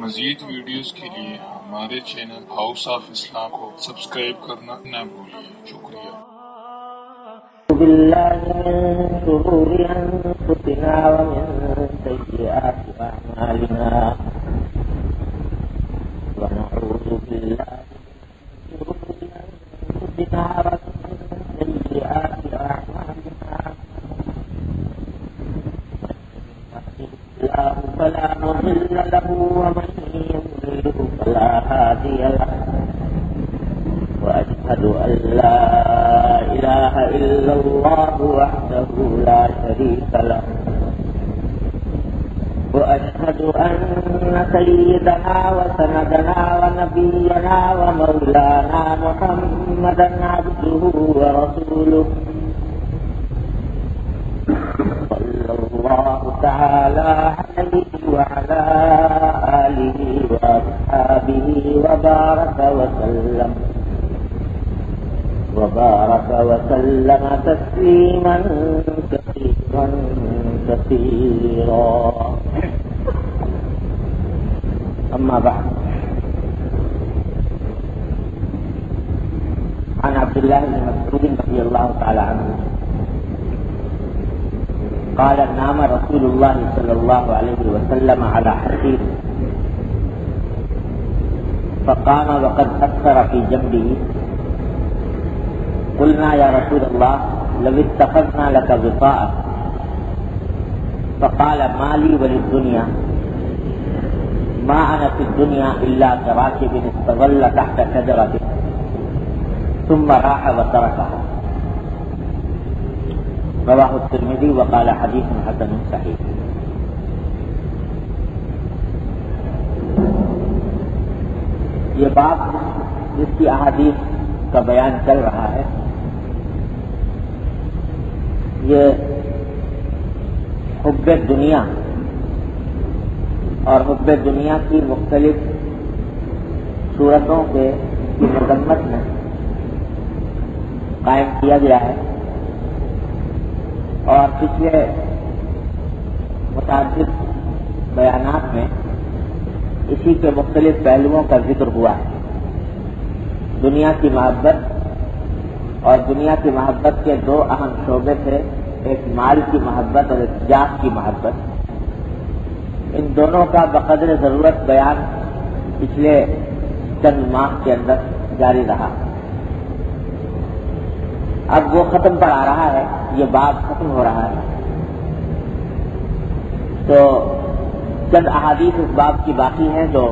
مزید ویڈیوز کے لیے ہمارے چینل ہاؤس آف اسلام کو سبسکرائب کرنا نہ بھولیے۔ شکریہ۔ بالله من شرور أنفسنا ومن سيئات أعمالنا ونعوذ بالله من شرور أنفسنا ومن سيئات أعمالنا الله فلا مضل له ومن يضلل فلا هادي له وأشهد أن لا إله إلا الله وحده لا شريك له وأشهد أن سيدنا وسندنا ونبينا ومولانا محمدا عبده ورسوله صلى الله تعالى عليه وعلى آله وأصحابه وبارك وسلم تسليما كثيرا كثيرا. أما بعد، عن عبد الله بن مسعود رضي الله تعالى عنه قال: نام رسول الله صلى الله عليه وسلم على حصير فقام وقد أثر في جنبه. قلنا يا رسول الله لو اتخذنا لك وطاء. فقال: ما لي وللدنيا، ما أنا في الدنيا إلا كراكب استظل تحت شجرة ثم راح وتركها. رواه الترمذي وقال حديث حسن صحيح. یہ بات جس کی احادیث کا بیان چل رہا ہے، یہ حب دنیا اور حب دنیا کی مختلف صورتوں کی مذمت میں قائم کیا گیا ہے، اور پچھلے متعدد بیانات میں اسی کے مختلف پہلوؤں کا ذکر ہوا ہے۔ دنیا کی محبت اور دنیا کی محبت کے دو اہم شعبے تھے، ایک مال کی محبت اور ایک جاہ کی محبت۔ ان دونوں کا بقدر ضرورت بیان پچھلے چند ماہ کے اندر جاری رہا۔ اب وہ ختم پر آ رہا ہے، یہ باب ختم ہو رہا ہے، تو چند احادیث اس باب کی باقی ہیں جو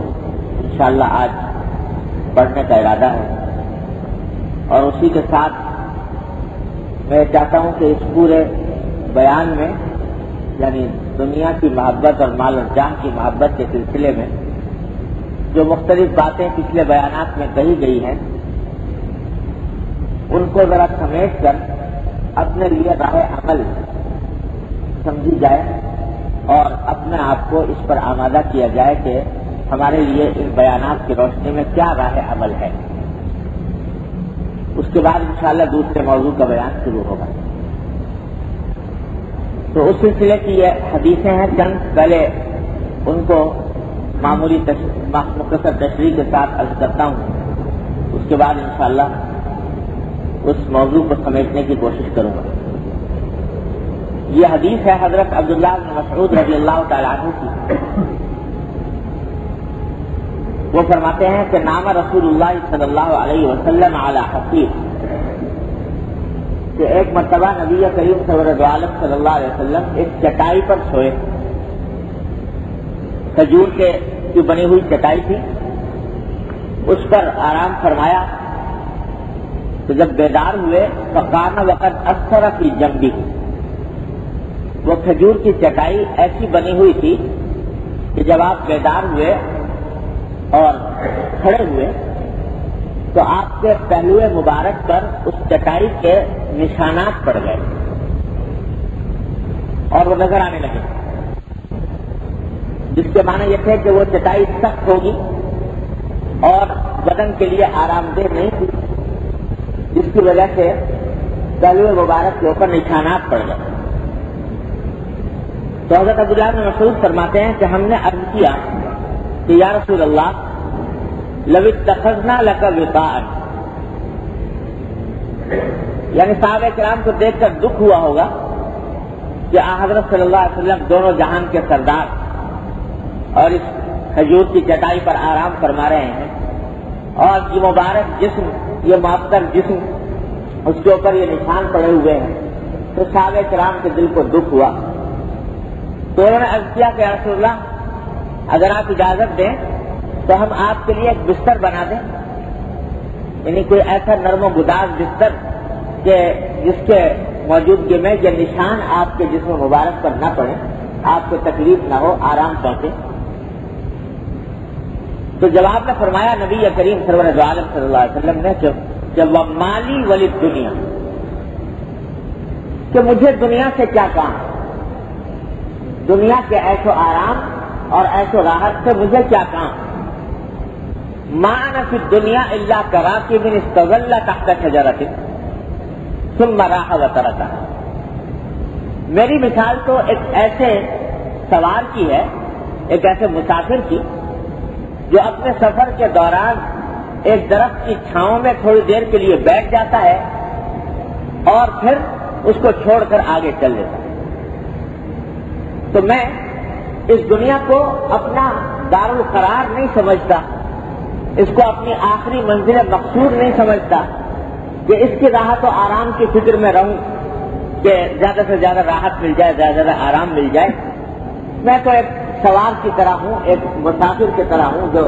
انشاءاللہ آج پڑھنے کا ارادہ ہے، اور اسی کے ساتھ میں چاہتا ہوں کہ اس پورے بیان میں، یعنی دنیا کی محبت اور مال اور جان کی محبت کے سلسلے میں جو مختلف باتیں پچھلے بیانات میں کہی گئی ہیں، ان کو ذرا سمیٹ کر اپنے لیے راہ عمل سمجھی جائے اور اپنے آپ کو اس پر آمادہ کیا جائے کہ ہمارے لیے ان بیانات کی روشنی میں کیا راہ عمل ہے۔ اس کے بعد انشاءاللہ دوسرے موضوع کا بیان شروع ہوگا۔ تو اس سلسلے کی یہ حدیثیں ہیں، چند پہلے ان کو معمولی مختصر تشریح کے ساتھ عرض کرتا ہوں، اس کے بعد انشاءاللہ اس موضوع کو سمیٹنے کی کوشش کروں گا۔ یہ حدیث ہے حضرت عبداللہ بن مسعود رضی اللہ تعالیٰ عنہ کی۔ وہ فرماتے ہیں کہ نام رسول اللہ صلی اللہ علیہ وسلم علی حصیر، کہ ایک مرتبہ نبی کریم سرور عالم صلی اللہ علیہ وسلم ایک چٹائی پر سوئے، کھجور کی بنی ہوئی چٹائی تھی، اس پر آرام فرمایا۔ تو جب بیدار ہوئے فقام وقد اثر فی جنبہ، وہ کھجور کی چٹائی ایسی بنی ہوئی تھی کہ جب آپ بیدار ہوئے اور کھڑے ہوئے تو آپ کے پہلو مبارک پر اس چٹائی کے نشانات پڑ گئے اور وہ نظر آنے لگے، جس کے معنی یہ تھے کہ وہ چٹائی سخت ہوگی اور بدن کے لیے آرام دہ نہیں تھی، جس کی وجہ سے پہلو مبارک کے اوپر نشانات پڑ گئے۔ تو حضرت عبداللہ بن مسعود فرماتے ہیں کہ ہم نے عرض کیا کہ یا رسول اللہ لو اتخذنا لک وقاء، یعنی صحابہ کرام کو دیکھ کر دکھ ہوا ہوگا کہ حضرت صلی اللہ علیہ وسلم دونوں جہان کے سردار اور اس کھجور کی چٹائی پر آرام فرما رہے ہیں، اور یہ مبارک جسم، یہ معطر جسم، اس کے اوپر یہ نشان پڑے ہوئے ہیں، تو صحابہ کرام کے دل کو دکھ ہوا۔ تو انہوں نے عرض کیا کہ رسول اللہ اگر آپ اجازت دیں تو ہم آپ کے لیے ایک بستر بنا دیں، یعنی کوئی ایسا نرم و گداز بستر کہ جس کے موجودگی میں یہ نشان آپ کے جسم مبارک پر نہ پڑے، آپ کو تکلیف نہ ہو، آرام پہنچے۔ تو جواب میں فرمایا نبی کریم سرور عالم صلی اللہ علیہ وسلم نے کہ وہ مالی ولی دنیا، کہ مجھے دنیا سے کیا کام، دنیا کے عیش و آرام اور عیش و راحت سے مجھے کیا کام۔ ما انا فی الدنیا الا کراکب استظل تحت شجرۃ ثم راح وترکہ، میری مثال تو ایک ایسے سوار کی ہے، ایک ایسے مسافر کی جو اپنے سفر کے دوران ایک درخت کی چھاؤں میں تھوڑی دیر کے لیے بیٹھ جاتا ہے اور پھر اس کو چھوڑ کر آگے چل دیتا ہے۔ تو میں اس دنیا کو اپنا دارالقرار نہیں سمجھتا، اس کو اپنی آخری منزل مقصود نہیں سمجھتا کہ اس کی راحت و آرام کی فکر میں رہوں کہ زیادہ سے زیادہ راحت مل جائے، زیادہ سے زیادہ آرام مل جائے۔ میں تو ایک سوار کی طرح ہوں، ایک مسافر کی طرح ہوں جو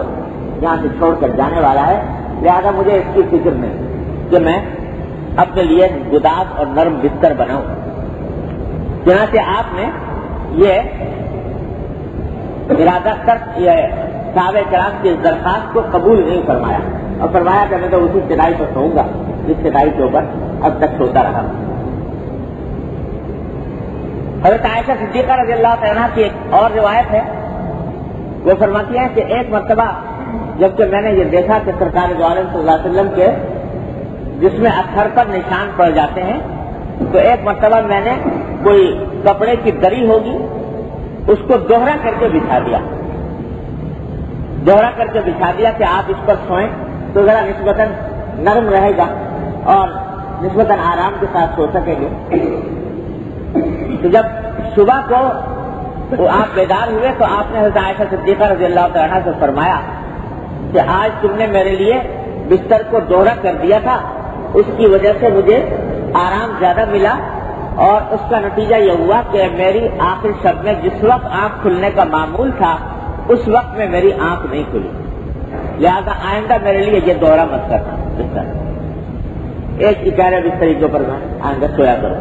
یہاں سے چھوڑ کر جانے والا ہے، لہذا مجھے اس کی فکر نہیں کہ میں اپنے لیے گداز اور نرم بستر بناؤں۔ چنانچہ آپ نے یہ ارادہ کر یہ صحابہ کرام کی اس درخواست کو قبول نہیں فرمایا اور فرمایا کہ میں تو اسی چٹائی پر سوؤں گا جس چٹائی کے اوپر اب تک سوتا رہا۔ حضرت عائشہ صدیقہ رضی اللہ تعالیٰ کی ایک اور روایت ہے، وہ فرماتی ہیں کہ ایک مرتبہ جبکہ میں نے یہ دیکھا کہ سرکار دو عالم صلی اللہ علیہ وسلم کے جس میں اثر پر نشان پڑ جاتے ہیں، تو ایک مرتبہ میں نے کوئی کپڑے کی دری ہوگی اس کو دوہرا کر کے بچھا دیا، دوہرا کر کے بچھا دیا کہ آپ اس پر سوئیں تو ذرا نسبتاً نرم رہے گا اور نسبتاً آرام کے ساتھ سو سکیں گے۔ تو جب صبح کو آپ بیدار ہوئے تو آپ نے حضرت عائشہ صدیقہ رضی اللہ تعالیٰ سے فرمایا کہ آج تم نے میرے لیے بستر کو دوہرا کر دیا تھا، اس کی وجہ سے مجھے آرام زیادہ ملا، اور اس کا نتیجہ یہ ہوا کہ میری آخر شب میں جس وقت آنکھ کھلنے کا معمول تھا اس وقت میں میری آنکھ نہیں کھلی، لہذا آئندہ میرے لیے یہ دوہرا مت کرنا بستر، ایک اکیلے بستر کے اوپر میں آئندہ سویا کروں۔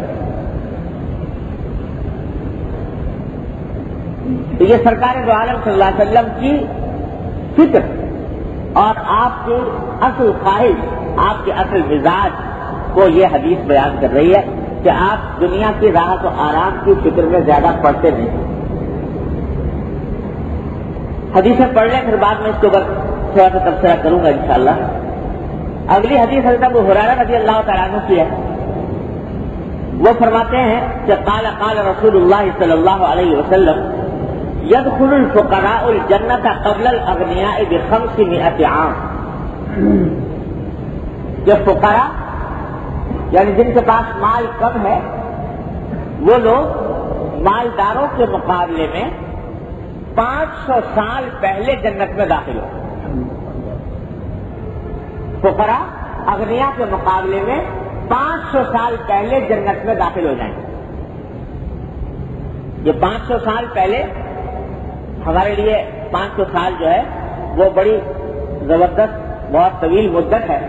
تو یہ سرکار دو عالم صلی اللہ علیہ وسلم کی فکر اور آپ کی اصل خواہش، آپ کے اصل مزاج کو یہ حدیث بیان کر رہی ہے کہ آپ دنیا کی راحت و آرام کی فکر میں زیادہ پڑتے نہیں۔ حدیثیں پڑھ لیں پھر بعد میں اس کے اوپر تھوڑا سا تبصرہ کروں گا انشاءاللہ۔ اگلی حدیث حضرت ابو ہریرہ رضی اللہ تعالیٰ عنہ کی ہے، وہ فرماتے ہیں کہ قال قال رسول اللہ صلی اللہ علیہ وسلم يدخل الفقراء الجنة قبل الاغنیاء ب500 عام، جو فقراء یعنی جن کے پاس مال کم ہے وہ لوگ مالداروں کے مقابلے میں 500 سال پہلے جنت میں داخل ہو۔ فقراء اغنیاء کے مقابلے میں 500 سال پہلے جنت میں داخل ہو جائیں گے۔ یہ 500 سال پہلے ہمارے لیے 500 سال جو ہے وہ بڑی زبردست بہت طویل مدت ہے،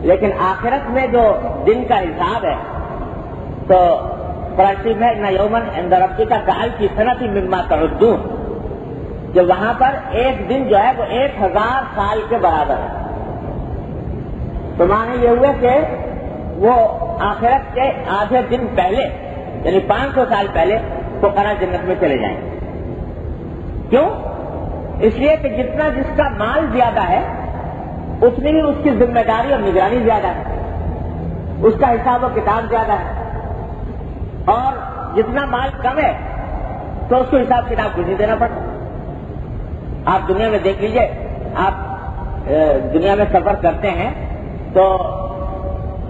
لیکن آخرت میں جو دن کا حساب ہے تو قرآن میں نہ یومن عند ربک کألف سنۃ مما تعدون، جو وہاں پر ایک دن جو ہے وہ 1000 سال کے برابر ہے۔ تو معنی یہ ہوئے کہ وہ آخرت کے آدھے دن پہلے یعنی 500 سال پہلے فقراء جنت میں چلے جائیں گے۔ کیوں؟ اس لیے کہ جتنا جس کا مال زیادہ ہے اتنی ہی اس کی ذمہ داری اور نگرانی زیادہ ہے، اس کا حساب و کتاب زیادہ ہے، اور جتنا مال کم ہے تو اس کو حساب کتاب کچھ نہیں دینا پڑتا۔ آپ دنیا میں دیکھ لیجئے، آپ دنیا میں سفر کرتے ہیں تو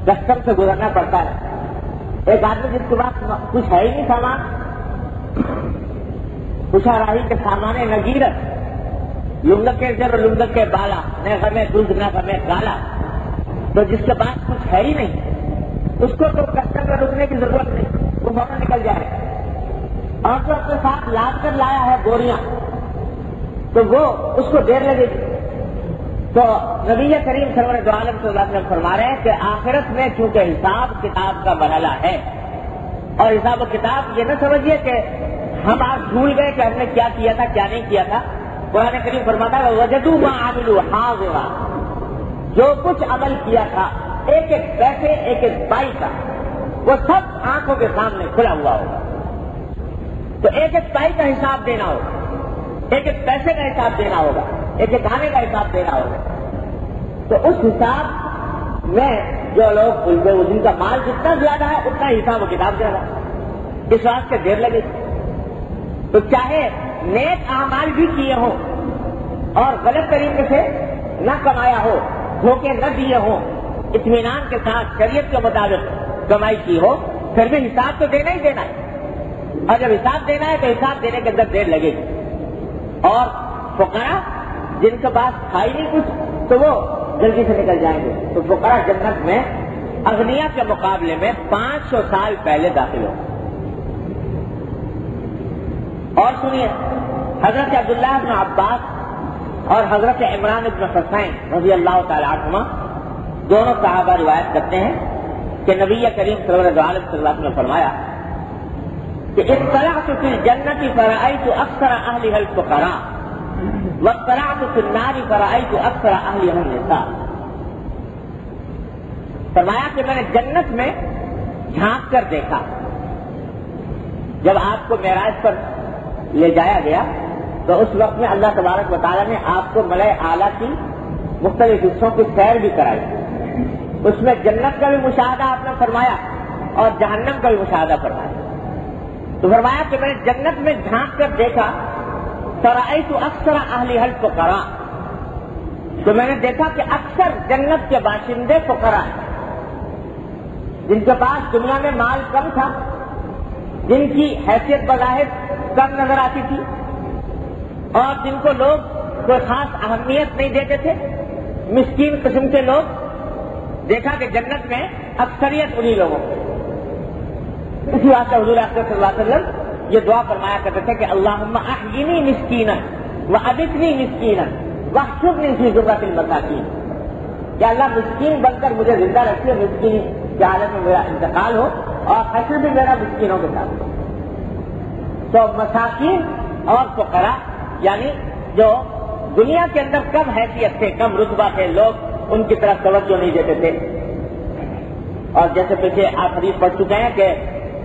کسٹم سے گزرنا پڑتا ہے. ایک آدمی جس کے پاس کچھ ہے ہی نہیں سامان، پوچھا راہی کے سامان نگیرت، لنگک کے در لنگک کے بالا، نہ غمے دودھ نہ غمے کالا. تو جس کے پاس کچھ ہے ہی نہیں اس کو تو کسٹم میں رکنے کی ضرورت نہیں، وہ فوراً نکل جائے. اور جو اپنے ساتھ لاد کر لایا ہے بوریاں، تو وہ اس کو دیر لگے گی. تو نبی کریم سرور دو عالم صلی اللہ علیہ وسلم فرما رہے ہیں کہ آخرت میں چونکہ حساب کتاب کا مرحلہ ہے، اور حساب و کتاب یہ نہ سمجھیے کہ ہم آج بھول گئے کہ ہم نے کیا کیا تھا کیا نہیں کیا تھا. قرآن کریم فرماتا ہے وجدوا ما عملوا حاضرا، جو کچھ عمل کیا تھا ایک ایک پیسے ایک ایک پائی کا وہ سب آنکھوں کے سامنے کھلا ہوا ہوگا. تو ایک ایک پائی کا حساب دینا ہوگا، ایک ایک پیسے کا حساب دینا ہوگا، ایک ایک آنے کا حساب دینا ہوگا. تو اس حساب میں جو لوگ جن کا مال جتنا زیادہ ہے اتنا حساب و کتاب زیادہ ہے، اس واسطے دیر لگے گی. تو چاہے نیک اعمال بھی کیے ہوں اور غلط طریقے سے نہ کمایا ہو، دھوکے نہ دیے ہوں، اطمینان کے ساتھ شریعت کے مطابق کمائی کی ہو، پھر بھی حساب تو دینا ہی دینا ہے. اور جب حساب دینا ہے تو حساب دینے کے اندر دیر لگے گی. اور فقراء جن کے پاس کھائی نہیں کچھ تو وہ جلدی سے نکل جائیں گے. تو فقراء جنت میں اغنیاء کے مقابلے میں 500 سال پہلے داخل ہوں. اور سنیے، حضرت عبداللہ بن عباس اور حضرت عمران بن حسین رضی اللہ تعالی عنہما دونوں صحابہ روایت کرتے ہیں کہ نبی کریم صلی اللہ علیہ وسلم نے فرمایا کہ اطلعت فی الجنت فرأیت اکثر اہلها الفقراء واطلعت فی النار فرأیت اکثر اہلها النساء. فرمایا کہ میں نے جنت میں جھانک کر دیکھا. جب آپ کو معراج پر لے جایا گیا تو اس وقت میں اللہ تبارک و تعالیٰ نے آپ کو ملائے اعلیٰ کی مختلف حصوں کی سیر بھی کرائی. اس میں جنت کا بھی مشاہدہ آپ نے فرمایا اور جہنم کا بھی مشاہدہ فرمایا. تو فرمایا کہ میں نے جنت میں جھانک کر دیکھا فرأیت اکثر اہلها الفقراء، تو میں نے دیکھا کہ اکثر جنت کے باشندے فقراء ہیں، جن کے پاس دنیا میں مال کم تھا، جن کی حیثیت بظاہر کم نظر آتی تھی اور جن کو لوگ کوئی خاص اہمیت نہیں دیتے تھے، مسکین قسم کے لوگ. دیکھا کہ جنت میں اکثریت انہی لوگوں کو. اسی واسطے حضور اکرم صلی اللہ علیہ وسلم یہ دعا فرمایا کرتے تھے کہ اللہم احیینی مسکینا وابقنی مسکینا واحشرنی فی زمرۃ المساکین. کہ اللہ مسکین بن کر مجھے زندہ رکھیے، مسکین کی حالت میں میرا انتقال ہو اور حشر بھی میرا مسکینوں کے ساتھ. تو مساکین اور فقراء یعنی جو دنیا کے اندر کم حیثیت تھے، کم رتبہ تھے، لوگ ان کی طرف توجہ نہیں دیتے تھے. اور جیسے پیچھے آپ حدیث پڑھ چکے ہیں کہ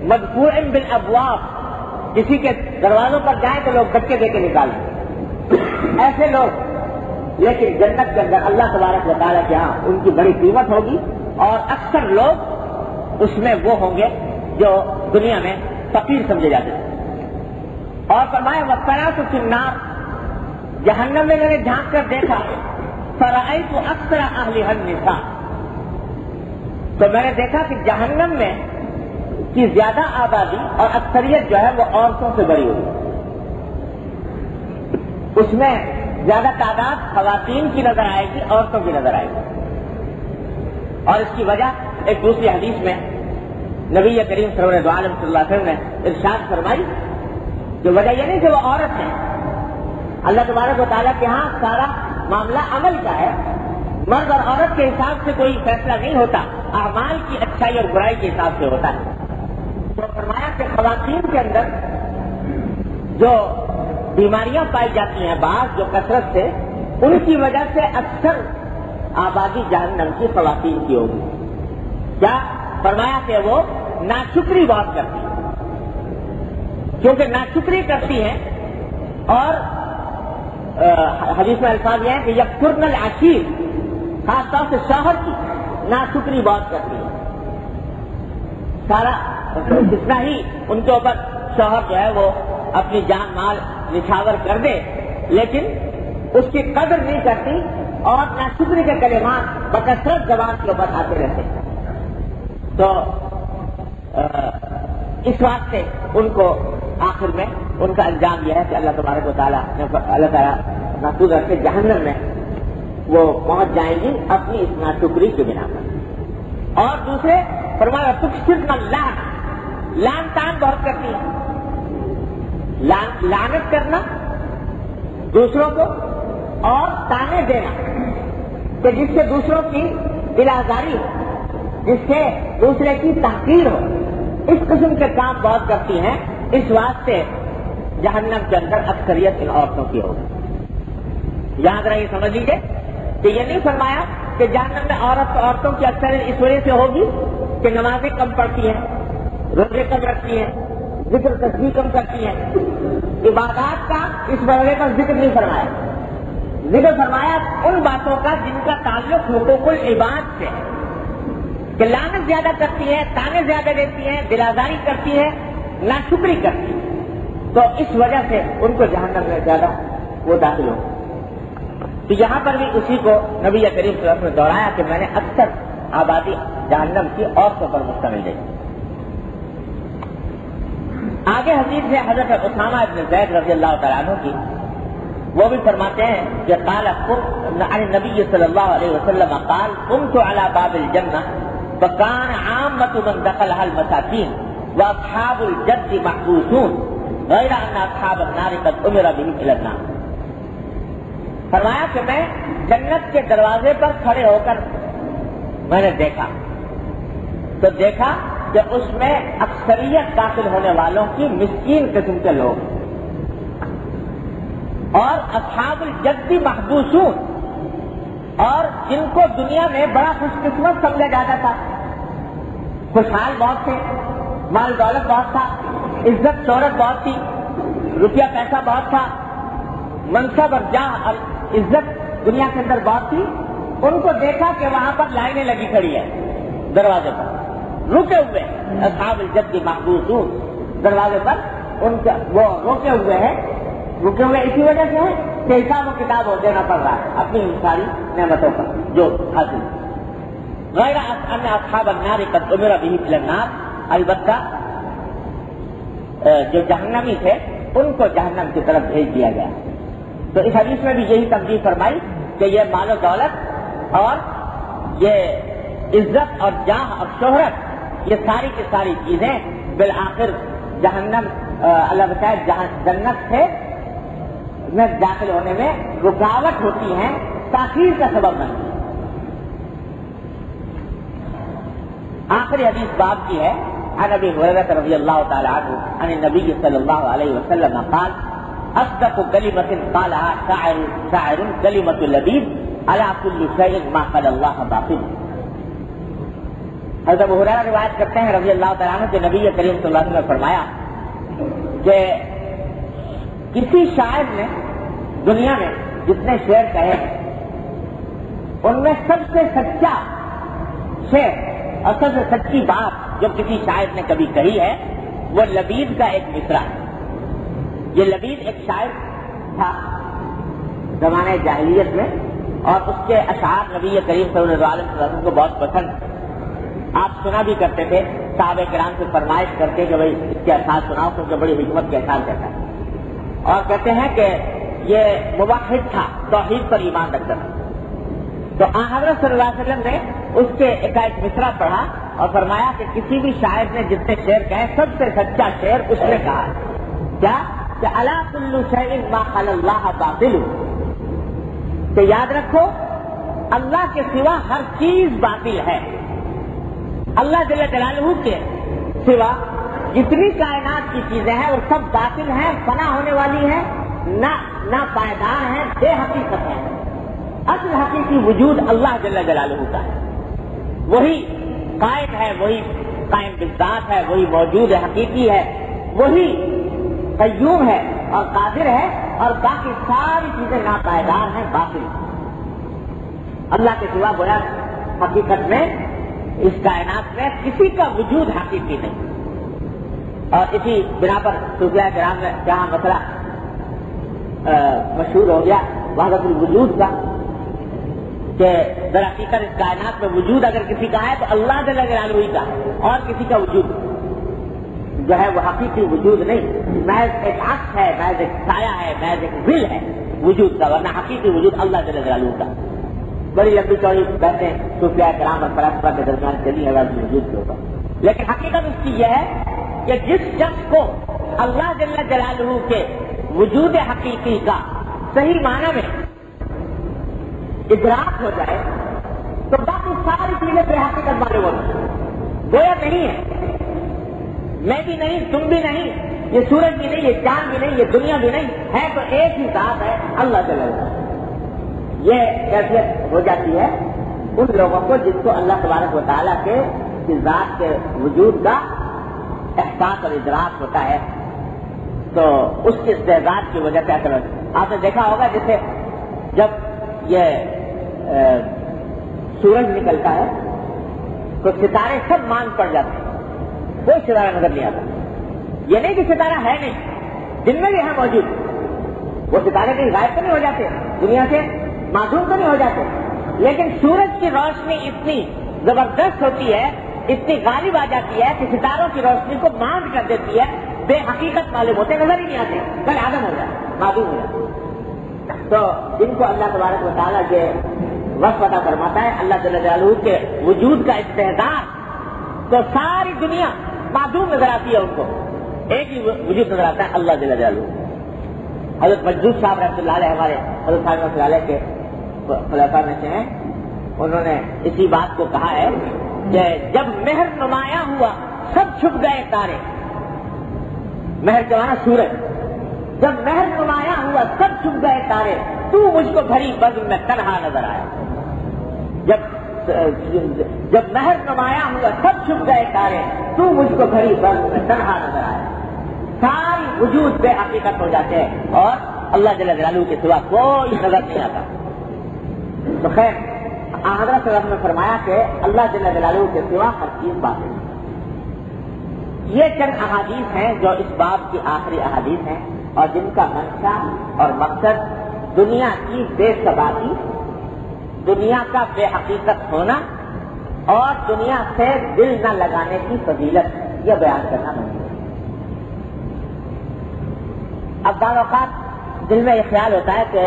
مدفوع بالابواب، کسی کے دروازوں پر جائیں تو لوگ دھکے دے کے نکالیں، ایسے لوگ. لیکن جنت کے اندر اللہ تبارک و تعالیٰ کے ہاں ان کی بڑی قیمت ہوگی اور اکثر لوگ اس میں وہ ہوں گے جو دنیا میں فقیر سمجھے جاتے تھے. اور فرمایا وَالصَّلَاةُ فِي النَّارِ، جہنم میں میں نے جھانک کر دیکھا فرأیت اکثر اہلها النساء، تو میں نے دیکھا کہ جہنم میں کی زیادہ آبادی اور اکثریت جو ہے وہ عورتوں سے بڑی ہوئی. اس میں زیادہ تعداد خواتین کی نظر آئے گی، عورتوں کی نظر آئے گی. اور اس کی وجہ ایک دوسری حدیث میں نبی کریم صلی اللہ علیہ وسلم نے ارشاد فرمائی کہ وجہ یہ نہیں کہ وہ عورت ہے. اللہ تبارک و تعالیٰ کے ہاں سارا معاملہ عمل کا ہے، مرد اور عورت کے حساب سے کوئی فیصلہ نہیں ہوتا، اعمال کی اچھائی اور برائی کے حساب سے ہوتا ہے. تو فرمایا کہ خواتین کے اندر جو بیماریاں پائی جاتی ہیں بعض جو کثرت سے، ان کی وجہ سے اکثر آبادی جہنم کی خواتین کی ہوگی. کیا فرمایا کہ وہ ناشکری بہت کرتی ہیں، کیونکہ ناشکری کرتی ہیں. اور حدیث میں الفاظ یہ ہے کہ یکفرن العشیر، خاص طور سے شوہر کی ناشکری بہت کرتی ہے. سارا جتنا ہی ان کے اوپر شوہر جو ہے وہ اپنی جان مال نچھاور کر دے، لیکن اس کی قدر نہیں کرتی اور ناشکری کے کلمات بکثرت زبان کے اوپر آتے رہتے. تو اس واسطے ان کو آخر میں ان کا انجام یہ ہے کہ اللہ تبارک و تعالیٰ محفوظ رکھے جہنم میں وہ پہنچ جائیں گی اپنی اس ناشکری کی بنا پر. اور دوسرے فرمایا تکثرن اللعن، لعن تان بہت کرتی ہے. لعنت کرنا دوسروں کو اور تانے دینا کہ جس سے دوسروں کی دلآزاری ہو، جس سے دوسرے کی تحقیر ہو، اس قسم کے کام بہت کرتی ہیں. اس واسطے جہنم کے اندر اکثریت ان عورتوں کی ہوگی. یاد رہے سمجھ لیجیے کہ یہ نہیں فرمایا کہ جہنم میں عورتوں کی اکثریت اس وجہ سے ہوگی کہ نمازیں کم پڑھتی ہیں، روزے کم رکھتی ہیں، ذکر تسبیح کم کرتی ہیں. عبادات کا اس مرحلے پر ذکر نہیں فرمایا. ذکر فرمایا ان باتوں کا جن کا تعلق حقوق العباد سے ہے کہ لعنت زیادہ کرتی ہے، تانے زیادہ دیتی ہیں، دلآزاری کرتی ہے، ناشکری کرتی ہے. تو اس وجہ سے ان کو جہنم میں زیادہ وہ داخل ہو. تو یہاں پر بھی اسی کو نبی کریم صلی اللہ علیہ وسلم نے دہرایا کہ میں نے اکثر آبادی جہنم کی عورتوں پر مشتمل دیکھی. آگے حدیث ہے حضرت اسامہ بن زید رضی اللہ تعالیٰ عنہ کی. وہ بھی فرماتے ہیں کہ قال عن النبی صلی اللہ علیہ وسلم قال قمت على باب الجنہ فكان عامة من دخلها المساکین واصحاب الجد محبوسون غیر ان اصحاب النار قد امر بهم الى النار. فرمایا کہ میں جنت کے دروازے پر کھڑے ہو کر میں نے دیکھا تو دیکھا کہ اس میں اکثریت داخل ہونے والوں کی مسکین قسم کے لوگ اور اصحاب الجد محبوسون، اور جن کو دنیا میں بڑا خوش قسمت سمجھا جاتا تھا، خوشحال بہت تھے، مال دولت بہت تھا، عزت شہرت بہت تھی، روپیہ پیسہ بہت تھا، منصب اور جاہ اور عزت دنیا کے اندر بہت تھی. ان کو دیکھا کہ وہاں پر لائنیں لگی کھڑی ہیں دروازے پر، رکے ہوئے اصحاب الجد محبوسون دروازے پر ان کا وہ روکے ہوئے ہیں. رکے ہوئے اسی وجہ سے ہے کہ حساب و کتاب دینا پڑ رہا ہے اپنی ساری نعمتوں کا جو حاصل. غیر ان اصحاب النار قد امر بهم الى النار، البتہ جو جہنمی تھے ان کو جہنم کی طرف بھیج دیا گیا. تو اس حدیث میں بھی یہی تبدیل فرمائی کہ یہ مال و دولت اور یہ عزت اور جاہ اور شہرت، یہ ساری کی ساری چیزیں بالآخر جہنم اللہ بچائے جنت سے میں داخل ہونے میں رکاوٹ ہوتی ہیں، تاخیر کا سبب بنتی ہے. آخری حدیث باب کی ہے عن ابی ہریرہ رضی اللہ تعالی عنہ عن النبی صلی اللہ علیہ وسلم قال اصدق کلمۃ قالها شاعر کلمۃ لبیب علی کل شیء ما قال اللہ باطل. حضرت ابو ہریرہ روایت کرتے ہیں رضی اللہ تعالی عنہ کہ نبی کریم صلی اللہ علیہ وسلم نے فرمایا کہ کسی شاعر نے دنیا میں جتنے شعر کہے ان میں سب سے سچا شعر اور سب سے سچی بات جو کسی شاعر نے کبھی کہی ہے وہ لبید کا ایک مصرع ہے. یہ لبید ایک شاعر تھا زمانہ جاہلیت میں اور اس کے اشعار نبی کریم صلی اللہ علیہ وسلم کو بہت پسند. آپ سنا بھی کرتے تھے، صحابہ کرام سے فرمائش کرتے کہ بھائی اس کے اشعار سناؤ کیونکہ بڑی حکمت کے اشعار کہتا ہے. اور کہتے ہیں کہ یہ موحد تھا، توحید پر ایمان رکھتا تھا. تو حضرت صلی اللہ علیہ وسلم نے اس کے ایک مصرع پڑھا اور فرمایا کہ کسی بھی شاعر نے جتنے شعر کہے سب سے سچا شعر اس نے کہا کیا کہ الا کل شیء ما خلا اللہ باطل، کہ یاد رکھو اللہ کے سوا ہر چیز باطل ہے. اللہ جل جلالہ کے سوا جتنی کائنات کی چیزیں ہیں وہ سب باطل ہیں، فنا ہونے والی ہیں، نہ پائیدار ہیں، بے حقیقت ہیں. اصل حقیقی وجود اللہ جل جلالہ کا ہے، وہی قائم ہے، وہی قائم بالذات ہے، وہی موجود ہے، حقیقی ہے، وہی قیوم ہے اور قادر ہے، اور باقی ساری چیزیں ناپائیدار ہیں، باطل. اللہ کے سوا گویا حقیقت میں اس کائنات میں کسی کا وجود حقیقی نہیں. اور اسی بنا پر صوفیاء کرام میں جہاں مسئلہ مشہور ہو گیا وحدت الوجود کا کہ در حقیقت اس کائنات میں وجود اگر کسی کا ہے تو اللہ جل جلالہ کا اور کسی کا وجود جو ہے وہ حقیقی وجود نہیں، محض ایک عکس ہے، محض ایک سایہ ہے، محض ایک ظل ہے وجود کا، ورنہ حقیقی وجود اللہ جل جلالہ کا۔ بڑی لمبی چوڑی باتیں صوفیاء کرام اور فلاسفہ کے درمیان چلی ہے وجود کے اوپر، لیکن حقیقت اس کی یہ ہے کہ جس شخص کو اللہ جل جلالہ کے وجود حقیقی کا صحیح معنی میں ادراک ہو جائے تو باقی ساری چیزیں بے حقیقت معلوم ہوتی ہیں، گویا نہیں ہے، میں بھی نہیں، تم بھی نہیں، یہ سورج بھی نہیں، یہ چاند بھی نہیں، یہ دنیا بھی نہیں ہے، تو ایک ہی ذات ہے اللہ جل جلالہ۔ یہ کیفیت ہو جاتی ہے ان لوگوں کو جس کو اللہ تبارک و تعالیٰ کے ذات کے وجود کا احساس اور ادراک ہوتا ہے، تو اس کے استعداد کی وجہ سے اثر ہوتا ہے۔ آپ نے دیکھا ہوگا جیسے جب یہ سورج نکلتا ہے تو ستارے سب مان پڑ جاتے ہیں، کوئی ستارہ نظر نہیں آتا۔ یہ نہیں کہ ستارہ ہے نہیں، دن میں بھی ہے موجود، وہ ستارے کہیں غائب تو نہیں ہو جاتے، دنیا سے معدوم تو نہیں ہو جاتے، لیکن سورج کی روشنی اتنی زبردست ہوتی ہے، اتنی غالب آ جاتی ہے کہ ستاروں کی روشنی کو ماند کر دیتی ہے، بے حقیقت معلوم ہوتے، نظر ہی نہیں آتے، کل آدم ہو جائے، معدوم ہو جائے۔ تو جن کو اللہ تبارک و تعالیٰ کے وصف عطا فرماتا ہے اللہ جل جلالہ کے وجود کا استحضار، تو ساری دنیا معدوم نظر آتی ہے، ان کو ایک ہی وجود نظر آتا ہے اللہ جل جلالہ۔ حضرت مجدود صاحب رحمۃ اللہ علیہ ہمارے حضرت صاحب رحمۃ اللہ علیہ کے خلفاء میں سے ہیں، انہوں نے اسی بات کو کہا ہے کہ جب مہر نمایاں ہوا سب چھپ گئے تارے، مہر کے معنی سورج، جب مہر نمایاں ہوا سب چھپ گئے تارے، تو مجھ کو بھری بزم میں تنہا نظر آیا۔ جب مہر نمایاں ہوا سب چھپ گئے تارے، تو مجھ کو بھری بزم میں تنہا نظر آیا۔ ساری وجود بے حقیقت ہو جاتے ہیں اور اللہ جل جلالہ کے سوا کوئی نظر نہیں آتا۔ تو خیر حضرت صلی اللہ علیہ وسلم نے فرمایا کہ اللہ جل جلالہ کے سوا ہر چیز باطل ہے۔ یہ چند احادیث ہیں جو اس باب کی آخری احادیث ہیں اور جن کا منشا اور مقصد دنیا کی بے ثباتی، دنیا کا بے حقیقت ہونا اور دنیا سے دل نہ لگانے کی فضیلت یہ بیان کرنا ممکن ہے۔ اب بعض اوقات دل میں یہ خیال ہوتا ہے کہ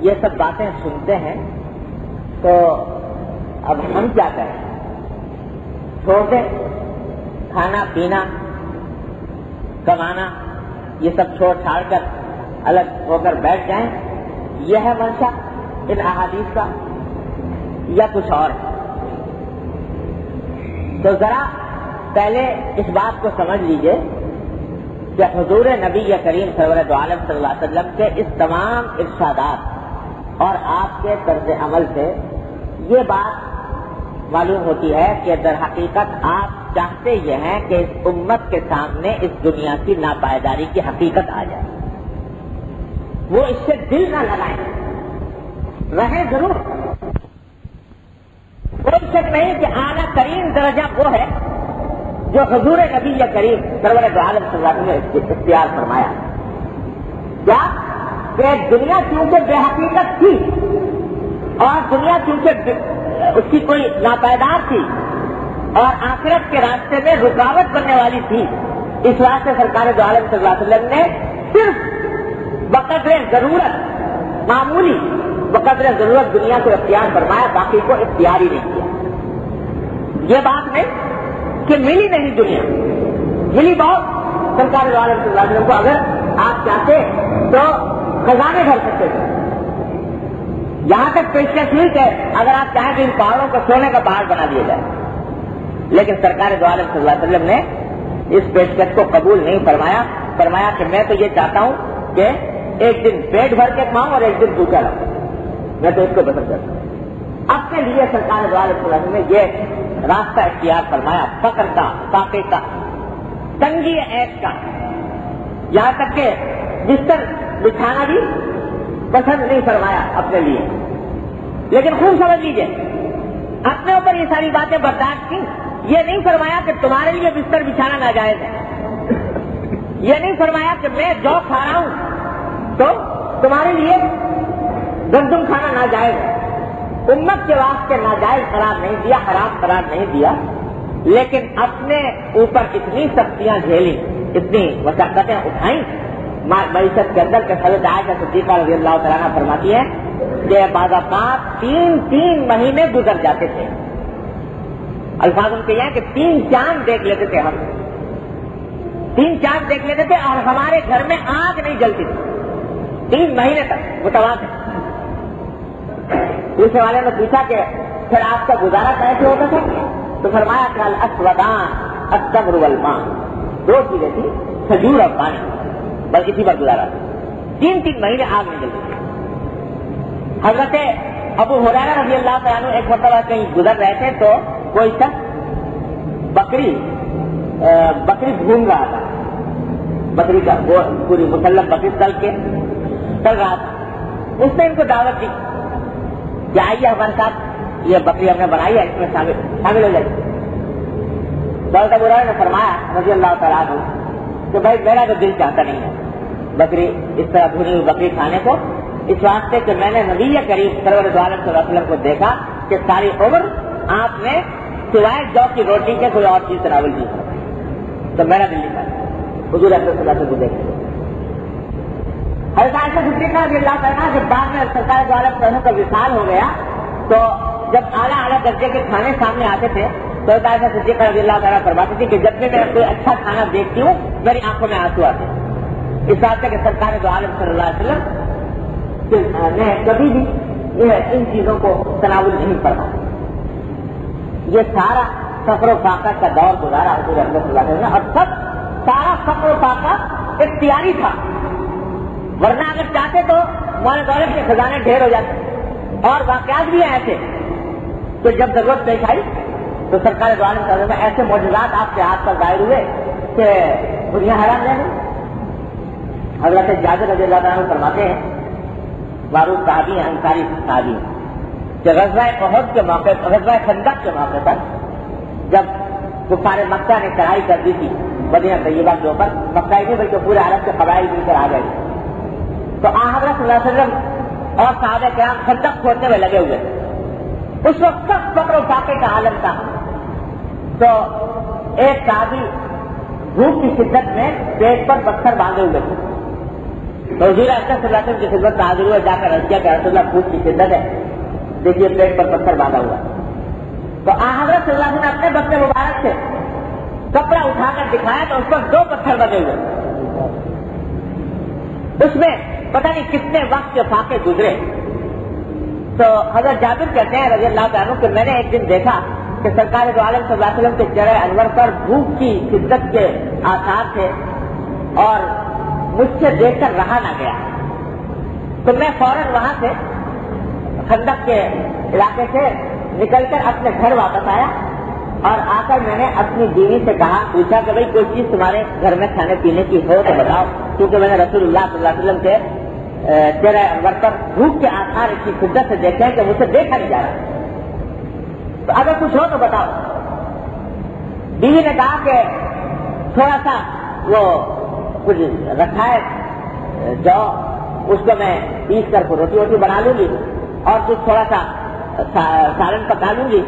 یہ سب باتیں سنتے ہیں تو اب ہم کیا کریں، چھوڑ دیں کھانا پینا کمانا یہ سب چھوڑ چھاڑ کر الگ ہو کر بیٹھ جائیں، یہ ہے منشا ان احادیث کا یا کچھ اور؟ تو ذرا پہلے اس بات کو سمجھ لیجئے کہ حضور نبی کریم سرور دو عالم صلی اللہ علیہ وسلم کے اس تمام ارشادات اور آپ کے طرز عمل سے یہ بات معلوم ہوتی ہے کہ در حقیقت آپ چاہتے یہ ہیں کہ اس امت کے سامنے اس دنیا کی ناپائیداری کی حقیقت آ جائے، وہ اس سے دل نہ لگائیں، رہیں ضرور، کوئی شک نہیں کہ اعلیٰ ترین درجہ وہ ہے جو حضور نبی کریم سرور دو عالم صلی اللہ علیہ وسلم نے اختیار فرمایا۔ کیا کہ دنیا چونکہ بے حقیقت تھی اور دنیا چونکہ اس کی کوئی ناپائیدار تھی اور آخرت کے راستے میں رکاوٹ بننے والی تھی، اس واسطے سرکار دو عالم صلی اللہ علیہ وسلم نے صرف بقدر ضرورت، معمولی بقدر ضرورت دنیا کو اختیار فرمایا، باقی کو اختیار ہی نہیں کیا۔ یہ بات نہیں کہ ملی نہیں، دنیا ملی بہت سرکار دو عالم صلی اللہ علیہ وسلم کو، اگر آپ چاہتے تو خزانے بھر سکتے تھے، یہاں تک پیشکش ہوئی کہ اگر آپ چاہیں تو ان پہاڑوں کو سونے کا پہاڑ بنا دیا جائے، لیکن سرکار دو عالم صلی اللہ علیہ وسلم نے اس پیشکش کو قبول نہیں فرمایا، فرمایا کہ میں تو یہ چاہتا ہوں کہ ایک دن پیٹ بھر کے کماؤں اور ایک دن بھوکا رہوں، میں تو اس کو پسند کرتا ہوں۔ اپنے لیے سرکار دو عالم صلی اللہ علیہ وسلم نے یہ راستہ اختیار فرمایا، فقر کا، فاقے کا، تنگی عیش کا، یہاں تک کہ بستر بچھانا بھی پسند نہیں فرمایا اپنے لیے۔ لیکن خوب سمجھ لیجیے، اپنے اوپر یہ ساری باتیں برداشت کی، یہ نہیں فرمایا کہ تمہارے لیے بستر بچھانا ناجائز ہے، یہ نہیں فرمایا کہ میں جو کھا رہا ہوں تو تمہارے لیے گندم کھانا ناجائز ہے، امت کے واسطے ناجائز قرار نہیں دیا، حرام قرار نہیں دیا، لیکن اپنے اوپر اتنی سختیاں جھیلی، اتنی مشقتیں اٹھائیں معیشت کے اندر کہ حضرت عائشہ صدیقہ رضی اللہ تعالیٰ عنہ فرماتی ہے کہ بعض اوقات 3 مہینے گزر جاتے تھے، الفاظ ان کے یہ کہ 3 چاند دیکھ لیتے تھے ہم، 3 چاند دیکھ لیتے تھے اور ہمارے گھر میں آگ نہیں جلتی تھی 3 مہینے تک متواتر۔ پوچھنے والے نے پوچھا کہ پھر آپ کا گزارا کیسے ہوتا تھا؟ تو فرمایا کہ الاسودان التمر والماء، 2 چیزیں تھی، کھجور اور پانی، بس اسی پر گزارا تھا، 3 مہینے آگ نہیں جلتی تھی۔ حضرت ابو ہریرہ رضی اللہ تعالیٰ عنہ ایک مرتبہ کہیں گزر رہے تھے تو کوئی شخص بکری بھون رہا تھا، بکری کا وہ پوری مسلم بکری تل رہا تھا، اس نے ان کو دعوت دی کہ آئیے ہمارے ساتھ، یہ بکری ہم نے بنائی ہے، اس میں شامل ہو جائیے۔ حضرت ابو ہریرہ نے فرمایا رضی اللہ تعالیٰ عنہ کہ بھائی میرا تو دل چاہتا نہیں ہے بکری اس طرح بھونی ہوئی بکری کھانے کو، اس واسطے کہ میں نے نبی کریم سرور دو عالم صلی اللہ علیہ وسلم کو دیکھا کہ ساری عمر آپ نے سوائے جو کی روٹی کے کوئی اور چیز تناول نہیں کی، تو میرا دل نہیں چاہتا حضور اکرم صلی اللہ علیہ وسلم کو دیکھا۔ حضرت عائشہ صدیقہ رضی اللہ تعالیٰ جب بعد میں سرکار دو عالم صلی اللہ علیہ وسلم کا وصال ہو گیا تو جب اعلیٰ درجے کے کھانے سامنے آتے تھے تو حضرت عائشہ صدیقہ رضی اللہ تعالیٰ فرماتی تھی کہ جب بھی میں کوئی اچھا کھانا دیکھتی ہوں میری آنکھوں میں آنسو آتے ہیں، اس بات سے کہ سرکار دو عالم صلی اللہ علیہ وسلم نے کبھی بھی ان چیزوں کو تناول نہیں پڑھا۔ یہ سارا فقر و فاقہ کا دور گزارا حضور اکرم صلی اللہ علیہ وسلم، اور سارا فقر و فاقہ اختیاری تھا، ورنہ اگر چاہتے تو مال دولت کے خزانے ڈھیر ہو جاتے۔ اور واقعات بھی ہیں ایسے کہ جب ضرورت پیش آئی تو سرکار دو عالم صلی اللہ علیہ وسلم ایسے معجزات آپ کے ہاتھ پر ظاہر ہوئے کہ دنیا حیران رہ گئی۔ حضرت جابر رضی اللہ عنہ فرماتے ہیں، معروف صحابی ہیں، انصاری صحابی ہیں، کہ غزوہ احد کے موقع پر، غزوہ خندق کے موقع پر جب کفار مکہ نے چڑھائی کر دی تھی مدینہ طیبہ کے اوپر، مکہ ہی نہیں بلکہ پورے عرب کے قبائل مل کر آ گئے، تو حضرت صلی اللہ علیہ وسلم اور صحابہ کرام خندق کھودنے میں لگے ہوئے تھے۔ اس وقت سخت فقر و فاقے کا عالم تھا، تو ایک صحابی بھوک کی شدت میں پیٹ پر پتھر باندھے ہوئے تھے، تو حضور اکرم صلی اللہ علیہ وسلم کی خدمت میں حاضر ہوئے، جا کر عرض کیا کہ رسول اللہ بھوک کی شدت ہے، دیکھیے پیٹ پر پتھر باندھا ہوا ہے۔ تو حضرت صلی اللہ علیہ وسلم نے اپنے بدن مبارک سے کپڑا اٹھا کر دکھایا تو اس پر 2 پتھر بندے ہوئے، اس میں پتہ نہیں کتنے وقت کے فاقے گزرے۔ تو حضرت جابر کہتے ہیں رضی اللہ تعالیٰ عنہ کہ میں نے ایک دن دیکھا کہ سرکار دو عالم صلی اللہ علیہ وسلم کے چہرے انور پر بھوک کی شدت کے آثار تھے اور مجھ سے دیکھ کر رہا نہ گیا، تو میں فوراً وہاں سے خندق کے علاقے سے نکل کر اپنے گھر واپس آیا اور آ کر میں نے اپنی بیوی سے کہا، پوچھا کہ بھائی کوئی چیز تمہارے گھر میں کھانے پینے کی ہو تو بتاؤ، کیونکہ میں نے رسول اللہ صلی اللہ علیہ وسلم کے چہرہ انور پر بھوک کے آثار اتنی شدت سے دیکھے ہیں کہ مجھ سے دیکھا نہیں جا رہا، تو اگر کچھ ہو تو بتاؤ۔ بیوی نے کہا کہ تھوڑا سا وہ کچھ رکھا ہے جو، اس کو میں پیس کر روٹی بنا لوں گی اور کچھ تھوڑا سا سالن پکا لوں گی،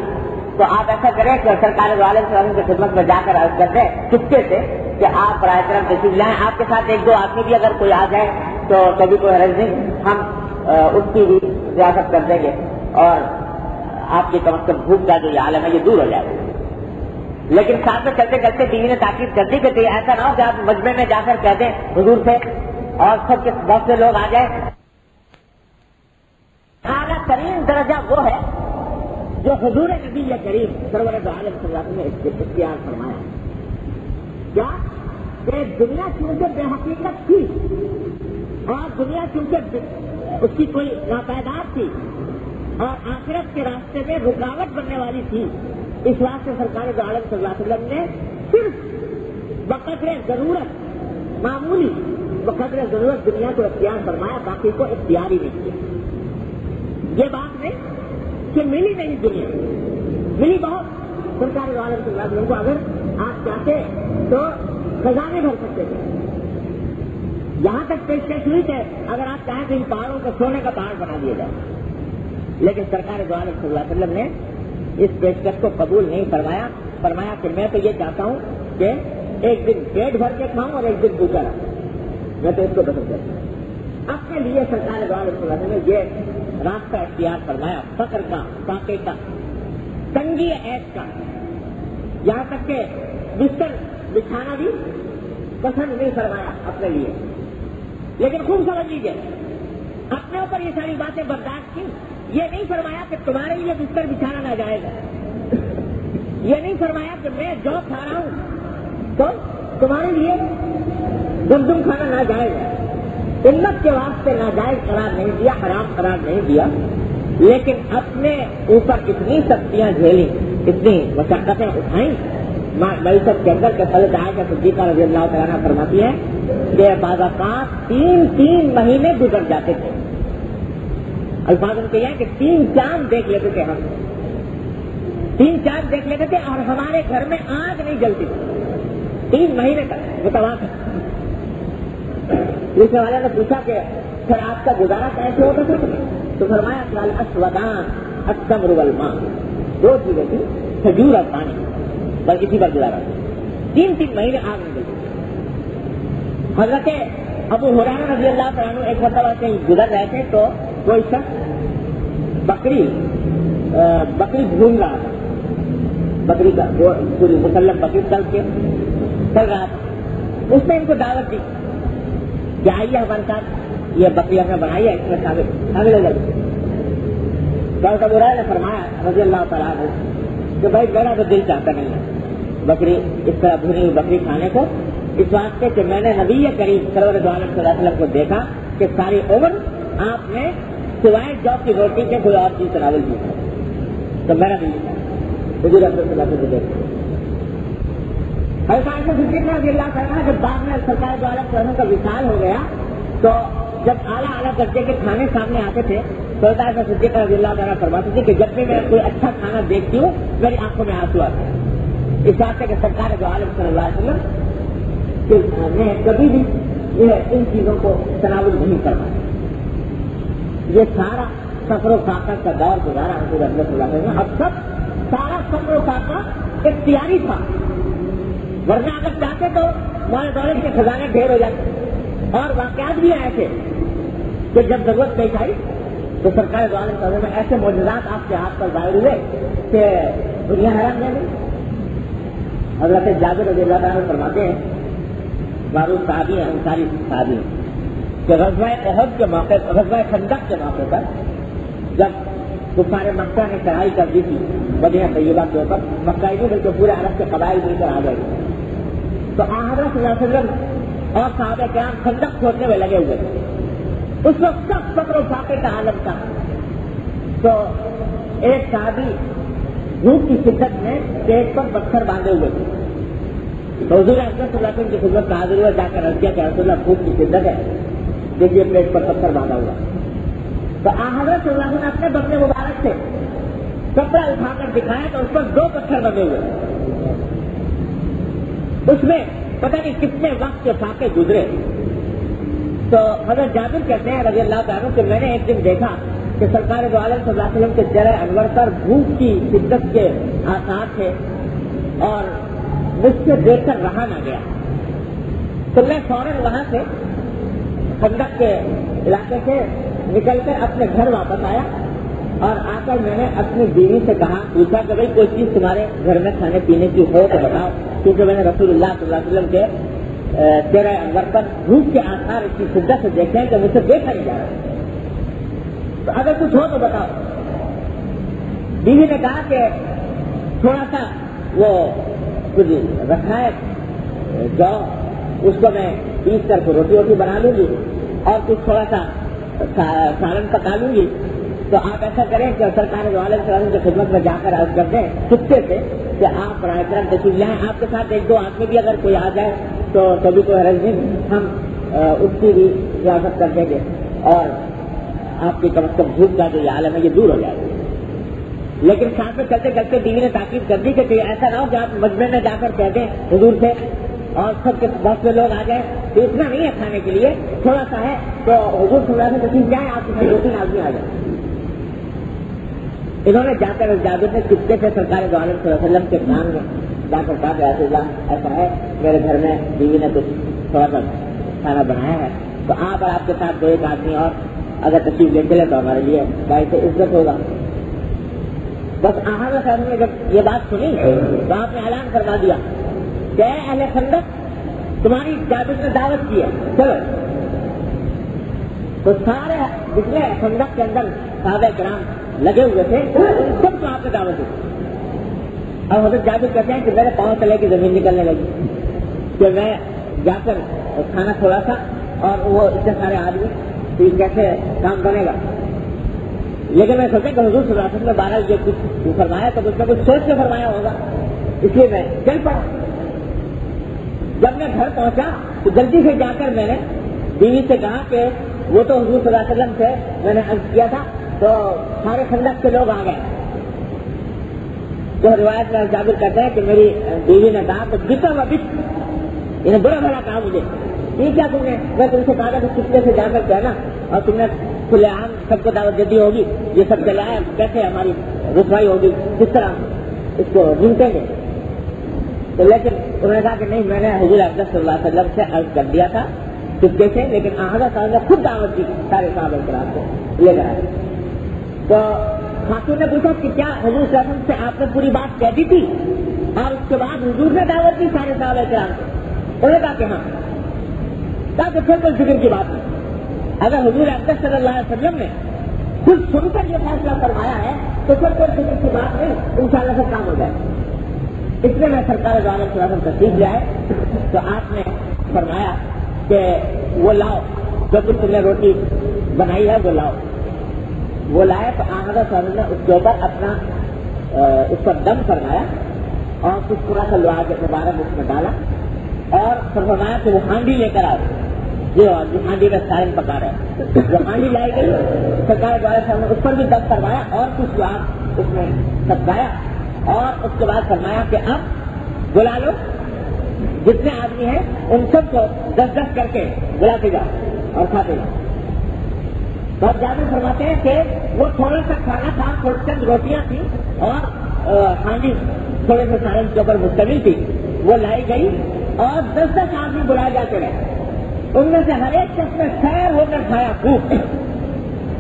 تو آپ ایسا کریں کہ سرکار دو عالم صلی اللہ علیہ وسلم کی خدمت میں جا کر عرض کر دیں چپکے سے کہ آپ برائے کرم تشریف لائیں، آپ کے ساتھ 1-2 آدمی بھی اگر کوئی آ جائے تو کبھی کوئی حرج نہیں، ہم اس کی بھی ضیافت کر دیں گے اور آپ کی کم از کم بھوک کا جو یہ عالم ہے یہ دور ہو جائے گا۔ لیکن ساتھ میں چلتے چلتے بیوی نے تاکید کر دی کہ ایسا نہ ہو کہ آپ مجمع میں جا کر کہہ دیں حضور سے اور سب کے بہت سے لوگ آ جائیں۔ اعلیٰ ترین درجہ وہ ہے جو حضور نبی کریم سرور دو عالم صلی اللہ علیہ وسلم نے اختیار فرمایا، کیا کہ دنیا چونکہ بے حقیقت تھی اور دنیا چونکہ اس کی کوئی ناپائیدار تھی اور آخرت کے راستے میں رکاوٹ بننے والی تھی، اس واسطے سرکار دو عالم صلی اللہ علیہ وسلم نے صرف بقدر ضرورت، معمولی بقدر ضرورت دنیا کو اختیار فرمایا، باقی کو اختیار ہی نہیں کیا۔ یہ بات نہیں کہ ملی نہیں، دنیا ملی بہت، سرکار دو عالم صلی اللہ علیہ وسلم کو اگر آپ چاہتے تو خزانے بھر سکتے تھے، یہاں تک پیشکش ہوئی کہ اگر آپ چاہیں تو ان پہاڑوں کو سونے کا پہاڑ بنا دیا جائے، لیکن سرکار دو عالم صلی اللہ علیہ وسلم نے اس پیشکش کو قبول نہیں فرمایا. فرمایا کہ میں تو یہ چاہتا ہوں کہ ایک دن پیٹ بھر کے کھاؤں اور ایک دن بھوکا رہوں، میں تو اس کو پسند کرتا ہوں. اپنے لیے سرکار دو عالم صلی اللہ علیہ وسلم نے یہ راستہ اختیار فرمایا، فقر کا، فاقے کا، تنگی عیش کا، یہاں تک کہ بستر بچھانا بھی پسند نہیں فرمایا اپنے لیے. لیکن خوب سمجھ لیجیے، اپنے اوپر یہ ساری باتیں برداشت کی. یہ نہیں فرمایا کہ تمہارے لیے بستر بچھانا ناجائز ہے، یہ نہیں فرمایا کہ میں جو کھا رہا ہوں تو تمہارے لیے گندم کھانا ناجائز ہے. امت کے واسطے ناجائز قرار نہیں دیا، حرام قرار نہیں دیا، لیکن اپنے اوپر اتنی سختیاں جھیلی، اتنی مشقتیں اٹھائیں معیشت کے اندر کہ حضرت عائشہ صدیقہ رضی اللہ تعالیٰ فرماتی ہے کہ بعض اوقات 3 مہینے گزر جاتے تھے. الفاظ ان کے یہ ہے کہ 3 چاند دیکھ لیتے تھے ہم، 3 چاند دیکھ لیتے تھے اور ہمارے گھر میں آگ نہیں جلتی تھی 3 مہینے تک متواتر. دوسرے والے نے پوچھا کہ پھر آپ کا گزارا کیسے ہوتا تھا؟ تو فرمایا الاسودان التمر والماء، 2 چیزیں تھی، کھجور اور پانی، بس اسی پر گزارا تھا. 3 مہینے آگ نہیں جلتی. حضرت ابو ہریرہ رضی اللہ تعالیٰ عنہ ایک مرتبہ کہیں گزر رہے تھے تو کوئی شخص بکری بھون رہا تھا، بکری کا پوری مسلم بکری چل رہا تھا. اس نے ان کو دعوت دی کہ آئیے ہمارے ساتھ، یہ بکری ہم نے بنائی ہے، اس میں شامل ہو جائے. ابو ہریرہ نے فرمایا رضی اللہ تعالیٰ عنہ کہ بھائی میرا تو دل چاہتا نہیں ہے بکری اس طرح بھنی ہوئی بکری کھانے کو، اس واسطے کہ میں نے نبی کریم سرور دو عالم صلی اللہ علیہ وسلم کو دیکھا کہ ساری عمر آپ نے سوائے جو کی روٹی کے کوئی اور چیز تناول کی، تو میرا دل حضور صلی اللہ علیہ وسلم دیکھا. حضرت عائشہ صدیقہ رضی اللہ تعالیٰ جب بعد میں سرکار دو عالم صلی اللہ علیہ وسلم کا وصال ہو گیا تو جب اعلیٰ درجے کے کھانے سامنے آتے تھے تو حضرت عائشہ صدیقہ رضی اللہ تعالیٰ فرماتی تھی کہ جب بھی میں کوئی اچھا کھانا دیکھتی ہوں میری آنکھوں میں آنسو آتے ہیں، اس واسطے کہ سرکار دو عالم صلی اللہ علیہ وسلم نے کبھی بھی ان چیزوں کو تناول نہیں کروایا. یہ سارا سفر و فاقہ کا دور گزارا حضور صلی اللہ علیہ وسلم. اب سب سارا سفر و فاقہ اختیاری تھا، ورنہ اگر چاہتے تو مال دولت کے خزانے ڈھیر ہو جاتے. اور واقعات بھی ایسے کہ جب ضرورت پیش آئی تو سرکار دو عالم صلی اللہ علیہ وسلم میں ایسے معجزات آپ کے ہاتھ پر ظاہر ہوئے کہ دنیا حیران رہ گئی. حضرت جابر رضی اللہ عنہ فرماتے ہیں، معروف صحابی ہیں، انصاری صحابی ہیں، کہ غزوہ احد کے موقع، غزوہ خندق کے موقع پر جب کفار مکہ نے چڑھائی کر دی تھی مدینہ طیبہ کے اوپر، مکہ ہی نہیں بلکہ پورے عرب کے قبائل مل کر آ گئے، تو حضرت صلی اللہ علیہ وسلم اور صحابہ کرام خندق کھودنے میں لگے ہوئے تھے. اس وقت سب فقر و فاقے کا عالم تھا. تو ایک صحابی بھوک کی شدت میں پیٹ پر پتھر باندھے ہوئے تھے. تو حضور اکرم صلی اللہ علیہ وسلم کی خدمت میں حاضر ہوا، جا کر عرض کیا کہ رسول اللہ بھوک کی شدت ہے، دیکھیے پیٹ پر پتھر باندھا ہوا. تو حضرت صلی اللہ علیہ وسلم نے اپنے بدن مبارک سے کپڑا اٹھا کر دکھایا تو اس پر 2 پتھر بندے ہوئے. اس میں پتہ نہیں کتنے وقت کے فاقے گزرے. تو حضرت جابر کہتے ہیں رضی اللہ تعالیٰ کہ میں نے ایک دن دیکھا کہ سرکار دو عالم صلی اللہ علیہ وسلم کے چہرے انور پر بھوک کی شدت کے آثار تھے اور مجھ سے دیکھ کر رہا نہ گیا. تو میں فوراً وہاں سے خندق کے علاقے سے نکل کر اپنے گھر واپس آیا اور آ کر میں نے اپنی بیوی سے پوچھا کہ بھائی کوئی چیز تمہارے گھر میں کھانے پینے کی ہو تو بتاؤ، کیونکہ میں نے رسول اللہ صلی اللہ علیہ وسلم کے چہرہ انور پر بھوک کے آثار اتنی شدت سے دیکھے ہیں کہ مجھ سے دیکھا نہیں جا رہا، تو اگر کچھ ہو تو بتاؤ. بیوی نے کہا کہ تھوڑا سا وہ کچھ رکھا ہے جو اس کو میں پیس کر کے روٹی بنا لوں گی اور کچھ تھوڑا سا سالن پکا لوں گی. تو آپ ایسا کریں کہ سرکار دو عالم صلی اللہ علیہ وسلم کی خدمت میں جا کر عرض کر دیں خطے سے کہ آپ براہ کرم تشریف لائیں، آپ کے ساتھ 1-2 آدمی بھی اگر کوئی آ جائے تو کبھی کوئی حرج نہیں، ہم اس کی بھی اجازت کر دیں گے اور آپ کی کم از کم بھوک کا جو یہ عالم ہے یہ دور ہو جائے گا. لیکن ساتھ میں چلتے چلتے بیوی نے تاکید کر دی کہ ایسا نہ ہو کہ آپ مجمع میں جا کر کہہ دیں حضور سے اور سب کے بہت سے لوگ آ گئے تو اتنا نہیں ہے کھانے کے لیے، تھوڑا سا ہے تو حضور صلی اللہ علیہ وسلم تشریف جائیں، آپ کے ساتھ 2-3 آدمی آ جائیں۔ انہوں نے جا کر جابر نے چپکے سے سرکار دو عالم صلی اللہ علیہ وسلم کے کان میں جا کر کہا کہ رسول اللہ ایسا ہے میرے گھر میں بیوی نے کچھ تھوڑا سا کھانا بنایا ہے، تو آپ اور آپ کے ساتھ 2-1 آدمی اور اگر تشریف لے چلے تو ہمارے لیے بھائی سے عزت ہوگا۔ بس احمد صاحب نے جب یہ بات سنی تو آپ نے اعلان کروا دیا کہ اے اہل خندق تمہاری جابر نے دعوت کی ہے، چلو۔ تو سارے جتنے خندق کے اندر صحابہ کرام لگے ہوئے تھے سب کو آپ نے دعوت دی۔ اب حضرت جابر کہتے ہیں کہ میرے پاؤں تلے کی زمین نکلنے لگی کہ میں جا کر کھانا کھولا تھا اور وہ اتنے سارے آدمی تو یہ کیسے کام بنے گا، لیکن میں سوچا کہ حضور صلی اللہ علیہ وسلم نے 12 یہ کچھ فرمایا تو اس میں کچھ سوچ کے فرمایا ہوگا، اس لیے میں چل پڑا۔ جب میں گھر پہنچا تو جلدی سے جا کر میں نے بیوی سے کہا کہ وہ تو حضور صلی اللہ علیہ وسلم سے میں نے عرض کیا تھا تو سارے خندق کے لوگ آ گئے۔ تو روایت میں جابر کہتے ہیں کہ میری بیوی نے کہا تو بتا ہوا بت، انہیں برا بھلا کہا مجھے، یہ کیا تم نے، میں تم سے کہا تھا کہ چپکے سے جا کر کہنا اور تم نے کھلے عام سب کو دعوت دے دی ہوگی، یہ سب چلایا کیسے ہماری رسوائی ہوگی، کس طرح اس کو ڈھونڈیں گے۔ تو لیکن انہوں نے کہا کہ نہیں، میں نے حضور اقدس صلی اللہ علیہ وسلم سے عرض کر دیا تھا چپکے سے، لیکن احمد صاحب نے خود دعوت دی سارے صحابہ کرام کو لے کر آئے۔ تو خاتون نے پوچھا کہ کیا حضور صلی اللہ علیہ وسلم سے آپ نے پوری بات کہہ دی تھی اور اس کے بعد حضور نے دعوت دی سارے صحابہ کرام کو؟ انہوں نے کہا کہ ہاں۔ کہا کہ پھر کوئی فکر کی بات نہیں، اگر حضور اقدس صلی اللہ علیہ وسلم نے خود سن کر یہ فیصلہ فرمایا ہے تو پھر کوئی فکر کی بات نہیں، انشاءاللہ سب کام ہو جائے۔ اس لیے میں سرکار دو عالم صلی اللہ علیہ وسلم تشریف لے آئے تو آپ نے فرمایا کہ وہ لاؤ جو کچھ تم نے روٹی بنائی ہے وہ لاؤ۔ وہ لائے تو احمد صاحب نے اس کے اوپر اپنا اس پر دم فرمایا اور کچھ تھوڑا سا لوہا کے مبارک اس میں ڈالا اور فرمایا کہ وہ ہانڈی لے کر آؤ، جو ہانڈی میں سالن پکا رہے، جو ہانڈی لائی گئی سرکار دو عالم صاحب نے اس پر بھی دم فرمایا اور کچھ لوہا اس میں سبکایا اور اس کے بعد فرمایا کہ اب بلا لو جتنے آدمی ہیں ان سب کو 10-10 کر کے بلاتے جاؤ اور کھاتے جاؤ۔ بہت زیادہ فرماتے ہیں کہ وہ تھوڑا سا کھانا تھا، تھوڑی چند روٹیاں تھیں اور ہانڈی تھوڑے سے سالن کے اوپر مشتمل تھی، وہ لائی گئی اور 10-10 آدمی بلائے جاتے رہے، ان میں سے ہر ایک شخص نے خیر ہو کر کھایا خوب،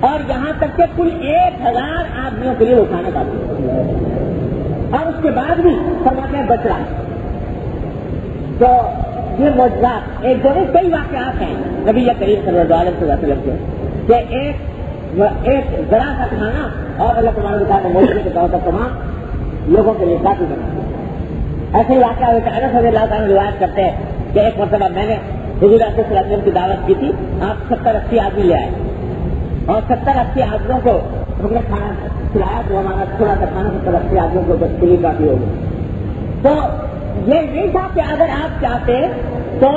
اور یہاں تک کہ کل 1000 آدمیوں کے لیے وہ کھانا کھاتے اور اس کے بعد بھی فرماتے ہیں بچ رہا۔ تو یہ معجزات ایک دو کئی واقعات ہیں نبی کریم صلی اللہ علیہ وسلم کے کہ ایک ذرا سا کھانا اور اللہ تبارک و تعالیٰ نے موجود کے طور پر تمام لوگوں کے لیے کافی بنا۔ ایسے ہی واقعہ ہوتا ہے، انس رضی اللہ تعالیٰ روایت کرتے ہیں کہ ایک مرتبہ میں نے حضور اقدس صلی اللہ علیہ وسلم کی دعوت کی تھی، آپ 70-80 آدمی لے آئے اور 70-80 آدمیوں کو ہم نے کھانا کھلایا تو ہمارا تھوڑا سا کھانا 70-80 آدمیوں کو بس کے لیے کافی ہو گئی۔ تو یہ نہیں تھا کہ اگر آپ چاہتے تو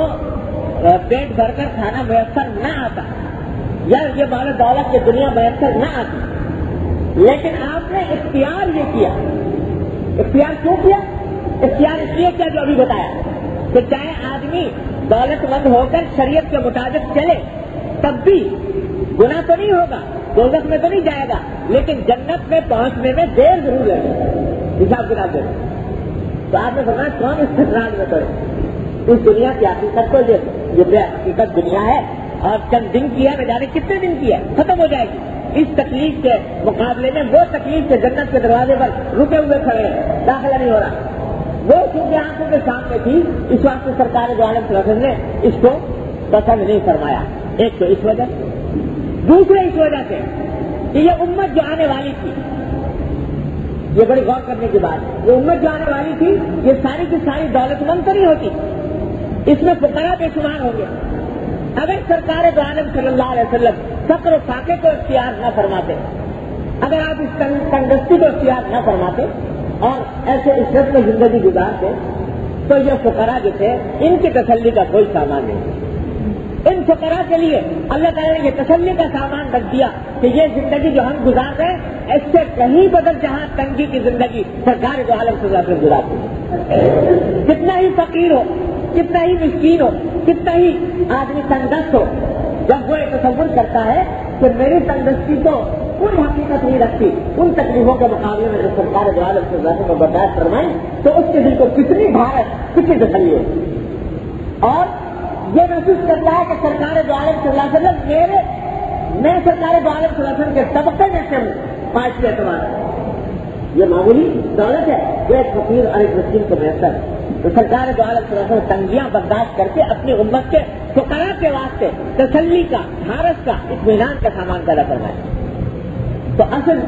پیٹ بھر کر کھانا میسر نہ آتا یا یہ مال دولت کی دنیا میسر نہ آتی، لیکن آپ نے اختیار یہ کیا۔ اختیار کیوں کیا؟ اختیار اس لیے کیا جو ابھی بتایا کہ چاہے آدمی دولت مند ہو کر شریعت کے مطابق چلے تب بھی گناہ تو نہیں ہوگا، دوزخ میں تو نہیں جائے گا، لیکن جنت میں پہنچنے میں دیر ضرور لگے گا، حساب کتاب دے۔ تو آپ نے فرمایا کون اس خطرات میں کرے؟ اس دنیا کی حقیقت کو یہ بے حقیقت دنیا ہے اور چند دن کی ہے، نہ جانے کتنے دن کی ہے، ختم ہو جائے گی۔ اس تکلیف کے مقابلے میں وہ تکلیف سے جنت کے دروازے پر رکے ہوئے کھڑے ہیں، داخلہ نہیں ہو رہا، وہ چونکہ آنکھوں کے سامنے تھی، اس واسطے سرکار دو عالم صلی اللہ علیہ وسلم نے اس کو پسند نہیں فرمایا۔ ایک تو اس وجہ، دوسرے اس وجہ سے کہ یہ امت جو آنے والی تھی، یہ بڑی غور کرنے کی بات ہے، یہ امت جو آنے والی تھی یہ ساری کی ساری دولت مند تو نہیں ہوتی، اس میں فقراء بے شمار ہوں گے۔ اگر سرکار دو عالم صلی اللہ علیہ وسلم فقر و فاقے کو اختیار نہ فرماتے، اگر آپ اس تنگستی کو اختیار نہ فرماتے اور ایسے عزت میں زندگی گزارتے تو یہ فقراء جو تھے ان کی تسلی کا کوئی سامان نہیں۔ ان فقراء کے لیے اللہ تعالیٰ نے یہ تسلی کا سامان رکھ دیا کہ یہ زندگی جو ہم گزار رہے ہیں اس سے کہیں بدل جہاں تنگی کی زندگی سرکار دو عالم سے گزارتی ہے۔ کتنا ہی فقیر ہو کتنا ہی مسکین ہو، کتنا ہی آدمی تنگست ہو، جب وہ تصور کرتا ہے کہ میری تنگستی تو کوئی حقیقت نہیں رکھتی ان تکلیفوں کے مقابلے میں جو سرکار دو عالم صلی اللہ علیہ وسلم کو برداشت فرمائی، تو اس کے دل کو کتنی بھارت، کتنی تسلی ہوتی، اور یہ محسوس کرتا ہے کہ سرکار دو عالم صلی اللہ علیہ وسلم میں سرکار دو عالم صلی اللہ علیہ وسلم کے طبقے میں سے ہوں، پانچ کے اعتبار ہے۔ یہ معمولی دولت ہے جو ایک فقیر اور ایک مسکین کو میسر ہے۔ تو سرکار دو عالم صلی اللہ علیہ وسلم تنگیاں برداشت کر کے اپنی امت کے فقراء کے واسطے تسلی کا، حارث کا، اطمینان کا سامان پیدا فرمایا۔ تو اصل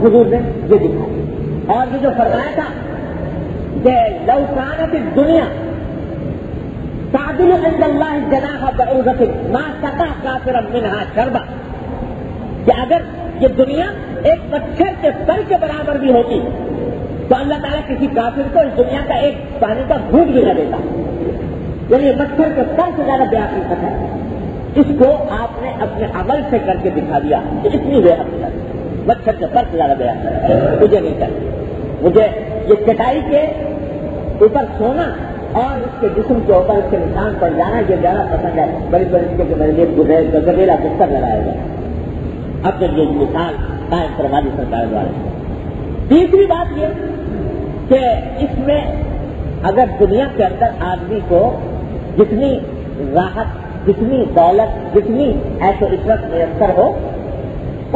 حضور نے یہ دکھا، اور یہ جو فرمایا تھا کہ لو کانت الدنیا تعدل عند اللہ جناح بعوضۃ ما سقى کافرا منها شربا، کہ اگر یہ دنیا ایک مچھر کے پر کے برابر بھی ہوتی تو اللہ تعالیٰ کسی کافر کو اس دنیا کا ایک پانی کا گھونٹ بھی نہ دیتا، یعنی مچھر کے پر سے زیادہ بے حقیقت ہے۔ اس کو آپ نے اپنے عمل سے کر کے دکھا دیا کہ اتنی بے حقیقت، مچھر کے پر سے زیادہ بے حقیقت مجھے نہیں چاہیے، مجھے یہ چٹائی کے اوپر سونا اور اس کے جسم کے اوپر اس کے نشان پڑ جانا یہ زیادہ پسند ہے، بڑی بڑی کے میرے لیے گدریلا بستر لگایا گیا۔ اب جب یہ مثال قائم فرما دی سرکار دوارا۔ تیسری بات یہ کہ اس میں اگر دنیا کے اندر آدمی کو جتنی راحت، جتنی دولت، جتنی عیش و عشرت میسر ہو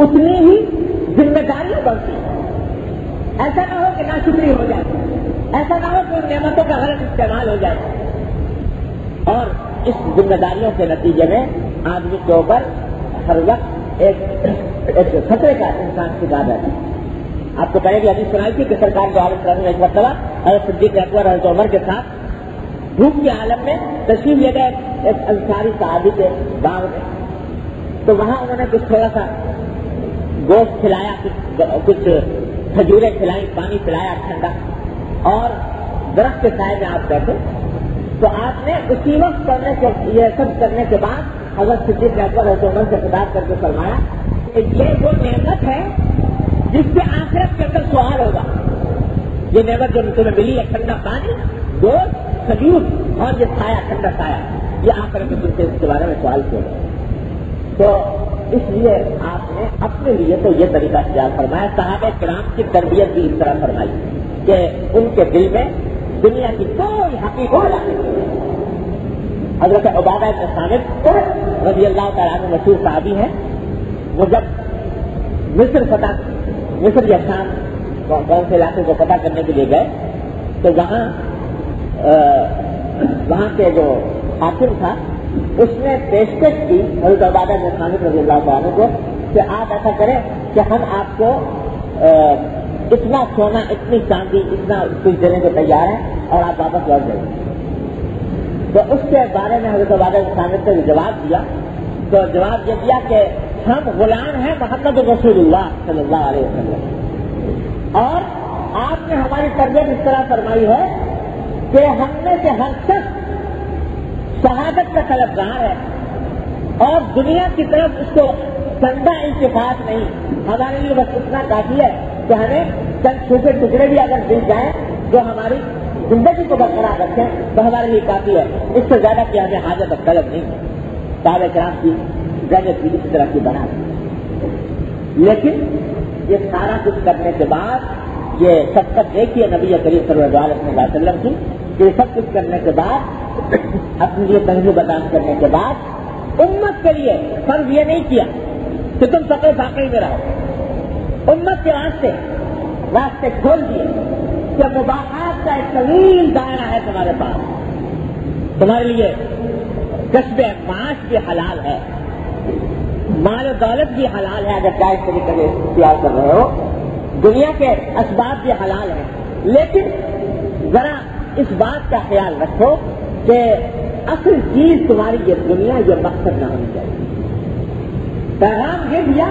اتنی ہی ذمہ داریاں بڑھتی ہیں۔ ایسا نہ ہو کہ ناشکری ہو جائے، ایسا نہ ہو کہ ان نعمتوں کا غلط استعمال ہو جائے، اور اس ذمہ داریوں کے نتیجے میں آدمی کے اوپر ہر وقت ایک خطرے کا انسان کی بات ہے۔ آپ کو پہلے بھی حدیث سنائی تھی کہ سرکار دو عالم صلی اللہ علیہ وسلم ایک مرتبہ حضرت صدیق اکبر حضرت عمر کے ساتھ بھوک کے عالم میں تشریف لے گئے ایک انصاری صحابی کے باغ میں، تو وہاں انہوں نے کچھ تھوڑا سا گوشت کھلایا، کچھ کھجوریں کھلائی، پانی پلایا ٹھنڈا، اور درخت کے سائے میں آپ بیٹھے، تو آپ نے اسی وقت کرنے کے یہ سب کرنے کے بعد حضرت صدیق اکبر حضرت عمر سے خطاب کر کے فرمایا کہ یہ وہ نعمت ہے جس سے آخرت کے اندر سوال ہوگا۔ یہ نعمت جو تمہیں ملی ہے، ٹھنڈا پانی، گوشت، کھجور اور یہ سایہ، ٹھنڈا سایہ، یہ آخرت میں تم سے اس کے بارے میں سوال کیا گا۔ تو اس لیے آپ نے اپنے لیے تو یہ طریقہ اختیار فرمایا۔ صحابہ کرام کی تربیت بھی اس طرح فرمائی کہ ان کے دل میں دنیا کی کوئی حقیقت نہیں۔ حضرت عبادہ بن صامت رضی اللہ تعالیٰ عنہ مشہور صحابی ہیں، وہ جب مصر یا شام کون سے علاقے کو فتح کرنے کے لیے گئے تو وہاں کے جو حاکم تھا اس نے پیشکش کی حضرت عبادہ بن صامت رضی اللہ تعالیٰ عنہ کو کہ آپ ایسا کریں کہ ہم آپ کو اتنا سونا، اتنی چاندی، اتنا کچھ دینے کو تیار ہیں اور آپ واپس لوٹ جائیں۔ تو اس کے بارے میں حضرت عبادہ بن صامت نے جواب دیا، تو جواب یہ دیا کہ ہم غلام ہیں محمد رسول اللہ صلی اللہ علیہ وسلم، اور آپ نے ہماری تربیت اس طرح فرمائی ہے کہ ہم میں سے ہر شخص شہادت کا طلبگار ہے، اور دنیا کی طرف اس کو چندہ التفات نہیں، ہمارے لیے بس اتنا کافی ہے کہ ہمیں چند چھوٹے ٹکڑے بھی اگر مل جائیں جو ہماری زندگی کو برقرار رکھیں تو ہمارے لیے کافی ہے، اس سے زیادہ کہ ہمیں حاجت اور طلب نہیں ہے۔ صحابہ کرام کی ذہنیت بھی اسی طرح کی بنا ہے۔ لیکن یہ سارا کچھ کرنے کے بعد یہ سب تک دیکھیے نبی کریم صلی اللہ علیہ وسلم کی کہ یہ سب کچھ کرنے کے بعد اپنے لیے تنظیم بدام کرنے کے بعد امت کے لیے فرض یہ نہیں کیا کہ تم فقیر فاقی میں رہو، امت کے راستے کھول دیے کہ مباحات کا ایک طویل دائرہ ہے تمہارے پاس، تمہارے لیے کسب معاش بھی حلال ہے، مال و دولت بھی حلال ہے اگر جائز طریقے سے اختیار کر رہے ہو، دنیا کے اسباب بھی حلال ہیں، لیکن ذرا اس بات کا خیال رکھو کہ اصل چیز تمہاری یہ دنیا یہ مقصد نہ ہونی چاہیے۔ پیغام یہ دیا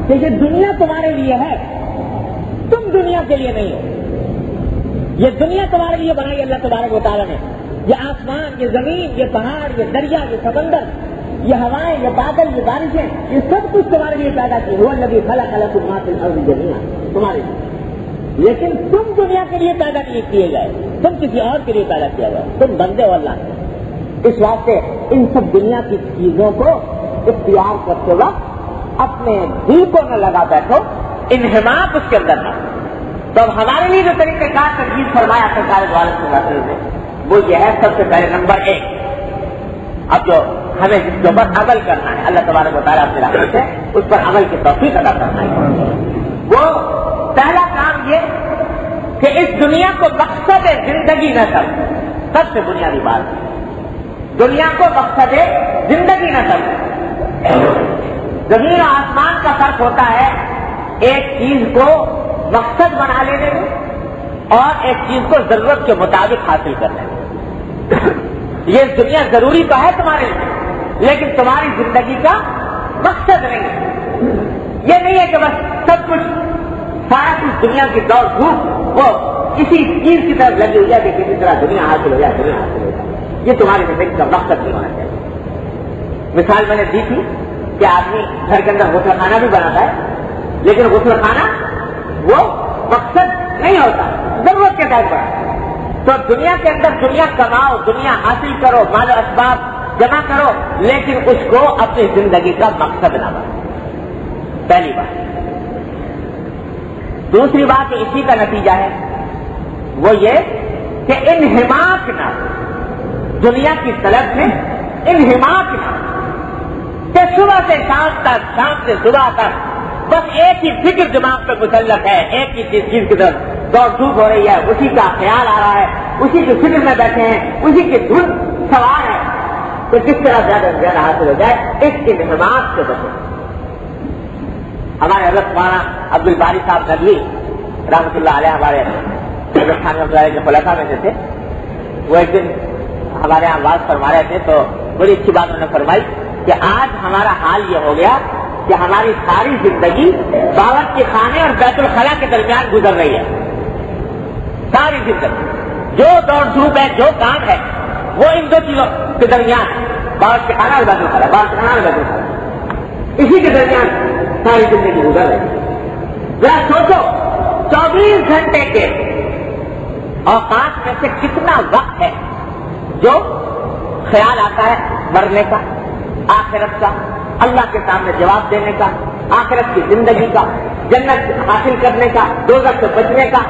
کہ یہ دنیا تمہارے لیے ہے، تم دنیا کے لیے نہیں ہو، یہ دنیا تمہارے لیے بنائی اللہ تبارک و تعالیٰ نے، یہ آسمان، یہ زمین، یہ پہاڑ، یہ دریا، یہ سمندر، یہ ہوائیں، یہ بادل، یہ بارشیں، یہ سب کچھ تمہارے لیے پیدا کی، هو الذی خلق لکم ما فی الارض جمیعا، تمہارے لیے، لیکن تم دنیا کے لیے پیدا نہیں کیے گئے، تم کسی اور کے لیے پیدا کیا گیا، تم بندے ہو اللہ کے، اس واسطے ان سب دنیا کی چیزوں کو اختیار کرتے وقت اپنے دل کو نہ لگا بیٹھو، انہماک اس کے اندر نہ۔ تو اب ہمارے لیے جو طریقہ کار تجویز فرمایا سرکار دو عالم صلی اللہ علیہ وسلم نے وہ یہ ہے، سب سے پہلے نمبر 1، اب جو ہمیں جس کے اوپر عمل کرنا ہے، اللہ تبارک و تعالیٰ اپنی رحمت سے اس پر عمل کی توفیق ادا کرنا ہے، وہ پہلا کام یہ کہ اس دنیا کو مقصد زندگی نہ سمجھے۔ سب سے بنیادی بات ہے دنیا کو مقصد زندگی نہ سمجھے۔ زمین و آسمان کا فرق ہوتا ہے ایک چیز کو مقصد بنا لینے میں اور ایک چیز کو ضرورت کے مطابق حاصل کرنے میں۔ یہ دنیا ضروری تو ہے تمہارے لیے، لیکن تمہاری زندگی کا مقصد نہیں ہے۔ یہ نہیں ہے کہ بس سب کچھ سارا کچھ دنیا کی دوڑ دھوپ وہ کسی چیز کی طرف لگی ہوئی ہے کہ کسی طرح دنیا حاصل ہو جائے، دنیا حاصل ہو جائے۔ یہ تمہاری زندگی کا مقصد نہیں ہونا چاہیے۔ مثال میں نے دی تھی کہ آدمی گھر کے اندر غسل خانہ بھی بناتا ہے، لیکن غسل خانہ وہ مقصد نہیں ہوتا، ضرورت کے تحت بناتا ہے۔ تو دنیا کے اندر دنیا کماؤ، دنیا حاصل کرو، مال و اسباب جمع کرو، لیکن اس کو اپنی زندگی کا مقصد نہ بناؤ، پہلی بات۔ دوسری بات اسی کا نتیجہ ہے وہ یہ کہ انہماک نہ، دنیا کی طلب میں انہماک نہ، کہ صبح سے شام تک، شام سے صبح تک بس ایک ہی فکر دماغ پہ مسلط ہے، ایک ہی چیز کی طرف دوڑ دھوپ ہو رہی ہے، اسی کا خیال آ رہا ہے، اسی کی فکر میں بیٹھے ہیں، اسی کی دھن سوار ہے، تو کس طرح زیادہ سے زیادہ حاصل ہو جائے اس کی انہماک سے بچے۔ ہمارے حضرت مولانا عبد الباری صاحب ندوی رحمۃ اللہ علیہ ہمارے حضرت کے خلفاء میں سے تھے، وہ ایک دن ہمارے یہاں واز فرما رہے تھے تو بڑی اچھی بات انہوں نے فرمائی کہ آج ہمارا حال یہ ہو گیا کہ ہماری ساری زندگی باورچی خانے اور بیت الخلا کے درمیان گزر رہی ہے۔ ساری زندگی جو دوڑ دھوپ ہے، جو کام ہے، وہ ان دو چیزوں کے درمیان، باورچی خانہ اور بیت الخلا، باورچی خانہ اور بیت الخلا، اسی کے درمیان ساری زندگی گزر رہی ہے۔ ذرا سوچو 24 گھنٹے کے اوقات میں سے کتنا وقت ہے جو خیال آتا ہے مرنے کا، آخرت کا، اللہ کے سامنے جواب دینے کا، آخرت کی زندگی کا، جنت حاصل کرنے کا، دوزخ سے بچنے کا،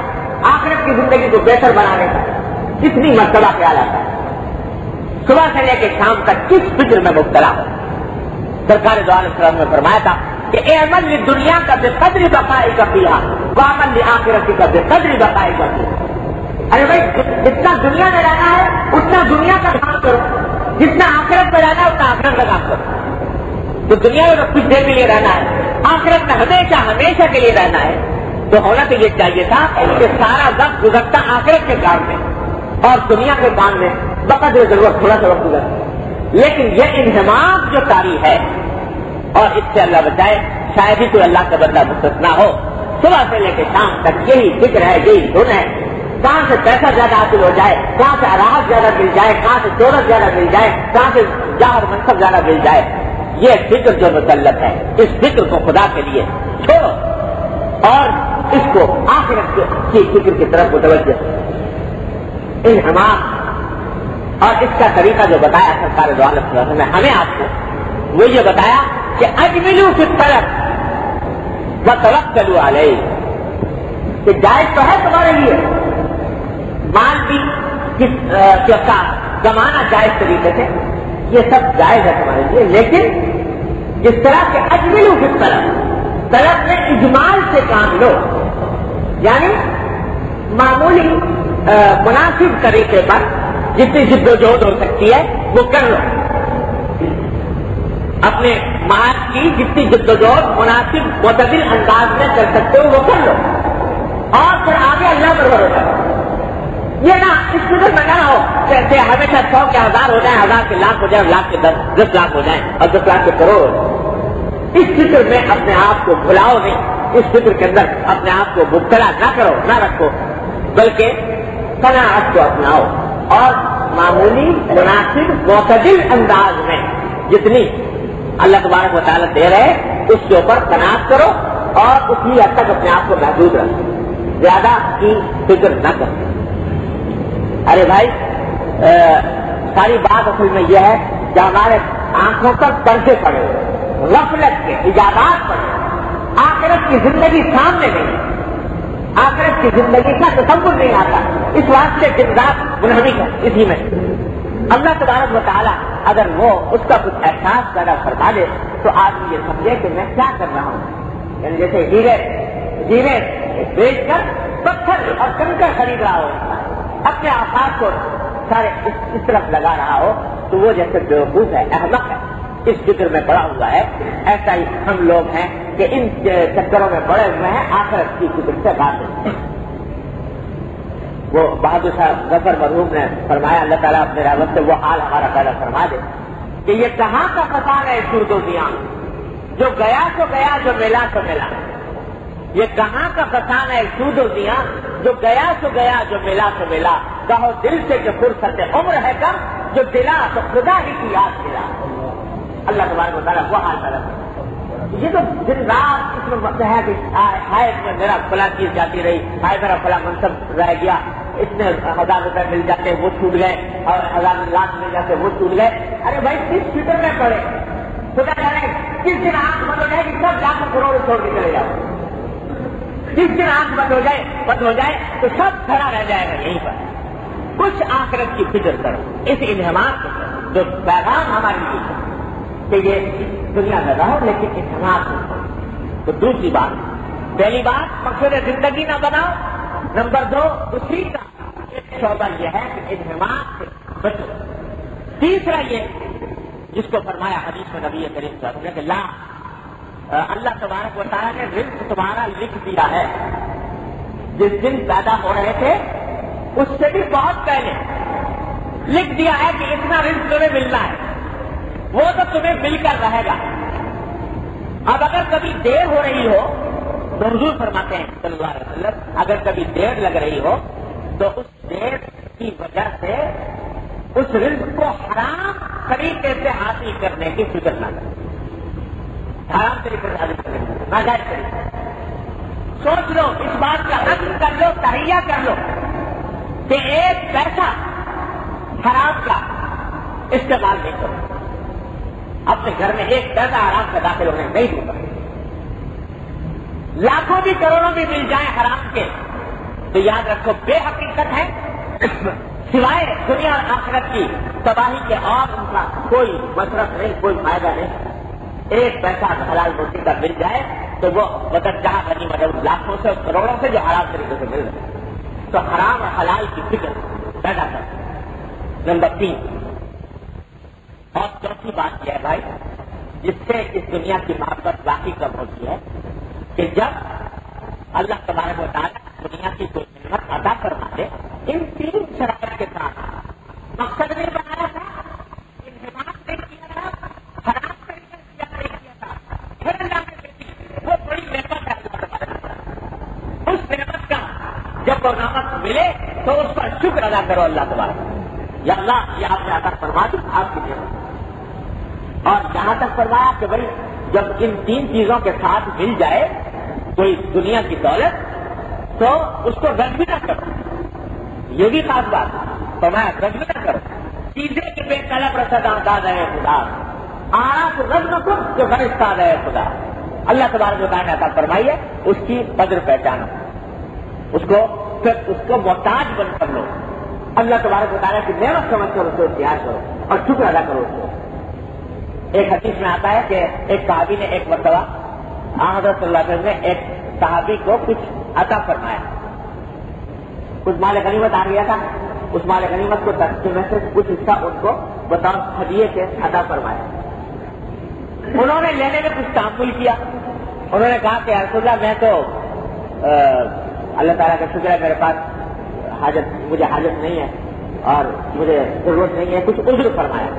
آخرت کی زندگی کو بہتر بنانے کا، کتنی مرتبہ خیال آتا ہے۔ صبح سے لے کے شام تک کس فکر میں مبتلا ہو۔ سرکار دو عالم صلی اللہ علیہ وسلم نے فرمایا تھا کہ اعمل للدنیا کا بقدر بقائی کا فیہا وعمل لآخرت کا بقدر بقائی کا فیہا۔ ارے بھائی جتنا دنیا میں رہنا ہے اتنا دنیا کا کام کرو، جتنا آخرت میں رہنا ہے اتنا آخرت کا کام کرو۔ تو دنیا میں کچھ دیر کے لیے رہنا ہے، آخرت میں ہمیشہ ہمیشہ کے لیے رہنا ہے، تو ہونا تو یہ چاہیے تھا کہ سارا وقت گزرتا آخرت کے کام میں اور دنیا کے کام میں بقدر ضرورت تھوڑا سا وقت گزرتا۔ لیکن یہ انہماک جو طاری ہے، اور اس سے اللہ بچائے شاید ہی کوئی اللہ کا بندہ مستثنا ہو، صبح سے لے کے شام تک یہی فکر ہے، یہی دھن ہے، کہاں سے پیسہ زیادہ حاصل ہو جائے، کہاں سے راحت زیادہ مل جائے، کہاں سے شہرت زیادہ مل جائے، کہاں سے جاہ منصب زیادہ مل جائے۔ یہ فکر جو مسلط ہے، اس فکر کو خدا کے لیے چھوڑو اور اس کو آخرت کی فکر کی طرف متوجہ۔ انہماک اور اس کا طریقہ جو بتایا سرکار دو عالم صلی اللہ علیہ وسلم نے ہمیں آپ کو، وہ یہ بتایا کہ اجملوا فی الطلب وتوکلوا علیہ، کہ جائز تو ہے تمہارے لیے، مال بھی کمانا جائز طریقے سے، یہ سب جائز ہے تمہارے لیے، لیکن جس طرح کے اجملوا فی الطلب، طلب میں اجمال سے کام لو، یعنی معمولی مناسب طریقے پر جتنی جد و جہد ہو سکتی ہے وہ کر لو، اپنے مال کی جتنی جد و جہد مناسب معتدل انداز میں کر سکتے ہو وہ کر لو، اور پھر آگے اللہ پر بھروسہ کرو۔ یہ نہ اس فکر میں نہ ہو کہ ہمیشہ 100 کے 1000 ہو جائیں، 1000 کے لاکھ ہو جائیں، لاکھ کے 10 لاکھ ہو جائیں اور 10 لاکھ کے کروڑ ہو جائیں۔ اس فکر میں اپنے آپ کو بھلاؤ نہیں، اس فکر کے اندر اپنے آپ کو مبتلا نہ کرو، نہ رکھو، بلکہ قناعت کو اپناؤ اور معمولی مناسب معتدل انداز میں جتنی اللہ تبارک و تعالیٰ دے رہے اس کے اوپر قناعت کرو اور اسی حد تک اپنے آپ کو محدود رکھو، زیادہ کی فکر نہ کرو۔ ارے بھائی ساری بات اصل میں یہ ہے کہ ہمارے آنکھوں پر پردے پڑے، غفلت کے ایجادات پڑے، آخرت کی زندگی سامنے نہیں، آخرت کی زندگی کا تصور نہیں آتا، اس واسطے دن رات منہمک ہے اسی میں۔ اللہ تبارک و تعالیٰ اگر وہ اس کا کچھ احساس پیدا فرما دے تو آدمی یہ سمجھے کہ میں کیا کر رہا ہوں، یعنی جیسے ہیرے بیچ کر پتھر اور کنکر خرید رہا ہو، اپنے آفات کو سارے اس طرف لگا رہا ہو، تو وہ جیسے بیوقوف ہے، احمق ہے، اس فکر میں پڑا ہوا ہے۔ ایسا ہی ہم لوگ ہیں کہ ان چکروں میں پڑے ہوئے ہیں، آخرت کی فکر سے غافل ہیں۔ وہ بہادر صاحب ظفر مرحوم نے فرمایا، اللہ تعالیٰ اپنے رحمت سے وہ حال ہمارا پیدا فرما دے کہ یہ کہاں کا فسان ہے سود و زیاں، جو گیا تو گیا، جو ملا تو ملا۔ یہ کہاں کا فسان ہے سود و زیاں، جو گیا تو گیا، جو ملا تو ملا۔ کہو دل سے کہ فرصت عمر ہے کم، جو دلا تو خدا ہی کی یاد دلا۔ اللہ تبارک و تعالیٰ وہ حال پیدا فرما۔ یہ تو دن رات اس میں وقت ہے کہ ہائے میں میرا فلاں چیز جاتی رہی، ہائے میرا فلاں منصب رہ گیا، اتنے 1000 روپے مل جاتے وہ چھوٹ گئے، اور 1000 لاکھ مل جاتے وہ چھوٹ گئے۔ ارے بھائی کس فکر میں پڑے، خدا جانے کس دن آنکھ بند ہو جائے کہ سب لاکھ کروڑ چھوڑ کے چلے جاؤ، جس دن آنکھ بند ہو جائے تو سب کھڑا رہ جائے گا یہیں پر۔ کچھ آخرت کی فکر کرو، اس انہماک جو پیغام ہمارے لیے ہے کہ یہ دنیا میں رہو لیکن انہماک نہ کرو۔ تو دوسری بات، پہلی بات مقصد زندگی نہ بناؤ، نمبر 2 دوسری کا ایک شعبہ یہ ہے کہ انہماک سے بچو۔ تیسرا یہ جس کو فرمایا حدیث میں نبی کریم صلی اللہ علیہ وسلم کہ لا، اللہ تبارک و تعالیٰ نے رزق تمہارا لکھ دیا ہے، جس دن پیدا ہو رہے تھے اس سے بھی بہت پہلے لکھ دیا ہے کہ اتنا رزق تمہیں ملنا ہے، وہ تو تمہیں مل کر رہے گا۔ اب اگر کبھی دیر ہو رہی ہو تو حضور فرماتے ہیں صلی اللہ علیہ وسلم، اگر کبھی دیر لگ رہی ہو تو اس دیر کی وجہ سے اس رزق کو حرام طریقے سے حاصل کرنے کی فکر نہ کریں، حرام طریقے سے حاصل کرنے کی ناجائز طریقے سے سوچ لو، اس بات کا عزم کر لو، تہیہ کر لو کہ ایک پیسہ حرام کا استعمال نہیں کرو، اپنے گھر میں ایک پیسہ حرام کا داخل ہونے نہیں دوں گا۔ لاکھوں بھی کروڑوں بھی مل جائیں حرام کے تو یاد رکھو بے حقیقت ہے، سوائے دنیا اور آخرت کی تباہی کے اور ان کا کوئی مصرف نہیں، کوئی فائدہ نہیں۔ ایک پیسہ حلال روٹی کا مل جائے تو وہ مدد جہاں بنی مدد لاکھوں سے کروڑوں سے جو حرام طریقے سے مل رہے ہیں، تو حرام اور حلال کی فکر پیدا کر۔ نمبر 3 اور چوتھی بات یہ ہے بھائی، جس سے اس دنیا کی محبت واقعی کم ہوتی ہے کہ جب اللہ تبارک و تعالیٰ دنیا کی کوئی نعمت عطا فرما دے، ان 3 شرائط کے ساتھ مقصد نہیں بنایا تھا، انحصار نہیں کیا تھا، حرام طریقے سے نہیں کیا تھا، پھر اللہ نے دیکھی وہ بڑی نعمت ہے اللہ تبارک و تعالیٰ، اس نعمت کا جب وہ نعمت ملے تو اس پر شکر ادا کرو اللہ تبارک، یا اللہ یہ آپ نے عطا فرما دی آپ کی نعمت۔ اور یہاں تک فرمایا کہ بھائی جب ان 3 چیزوں کے ساتھ مل جائے کوئی دنیا کی دولت تو اس کو رد بھی نہ کرو، یہ بھی خاص بات فرمایا، رد بھی نہ کرو، چیزیں کہ بے طلب رسد داد ہے خدا، آرا رد نہ کر جو فرشتہ ہے خدا۔ اللہ تبارک و تعالیٰ نے عطا فرمائی ہے، اس کی قدر پہچانو، اس کو محتاج بن کر لو، اللہ تبارک و تعالیٰ کی نعمت سمجھ کر اس کو اختیار کرو اور شکر ادا کرو اس کو۔ ایک حدیث میں آتا ہے کہ ایک صحابی نے ایک مرتبہ حضرت صلی اللہ علیہ وسلم نے ایک صحابی کو کچھ عطا فرمایا، کچھ مال غنیمت آ گیا تھا، اس مال غنیمت کو تقسیم سے کچھ حصہ ان کو بطور ہدیے کے عطا فرمایا۔ انہوں نے لینے میں کچھ تعامل کیا، انہوں نے کہا کہ یا رسول اللہ میں تو اللہ تعالیٰ کا شکر ہے میرے پاس مجھے حاجت نہیں ہے اور مجھے ضرورت نہیں ہے، کچھ عذر فرمایا۔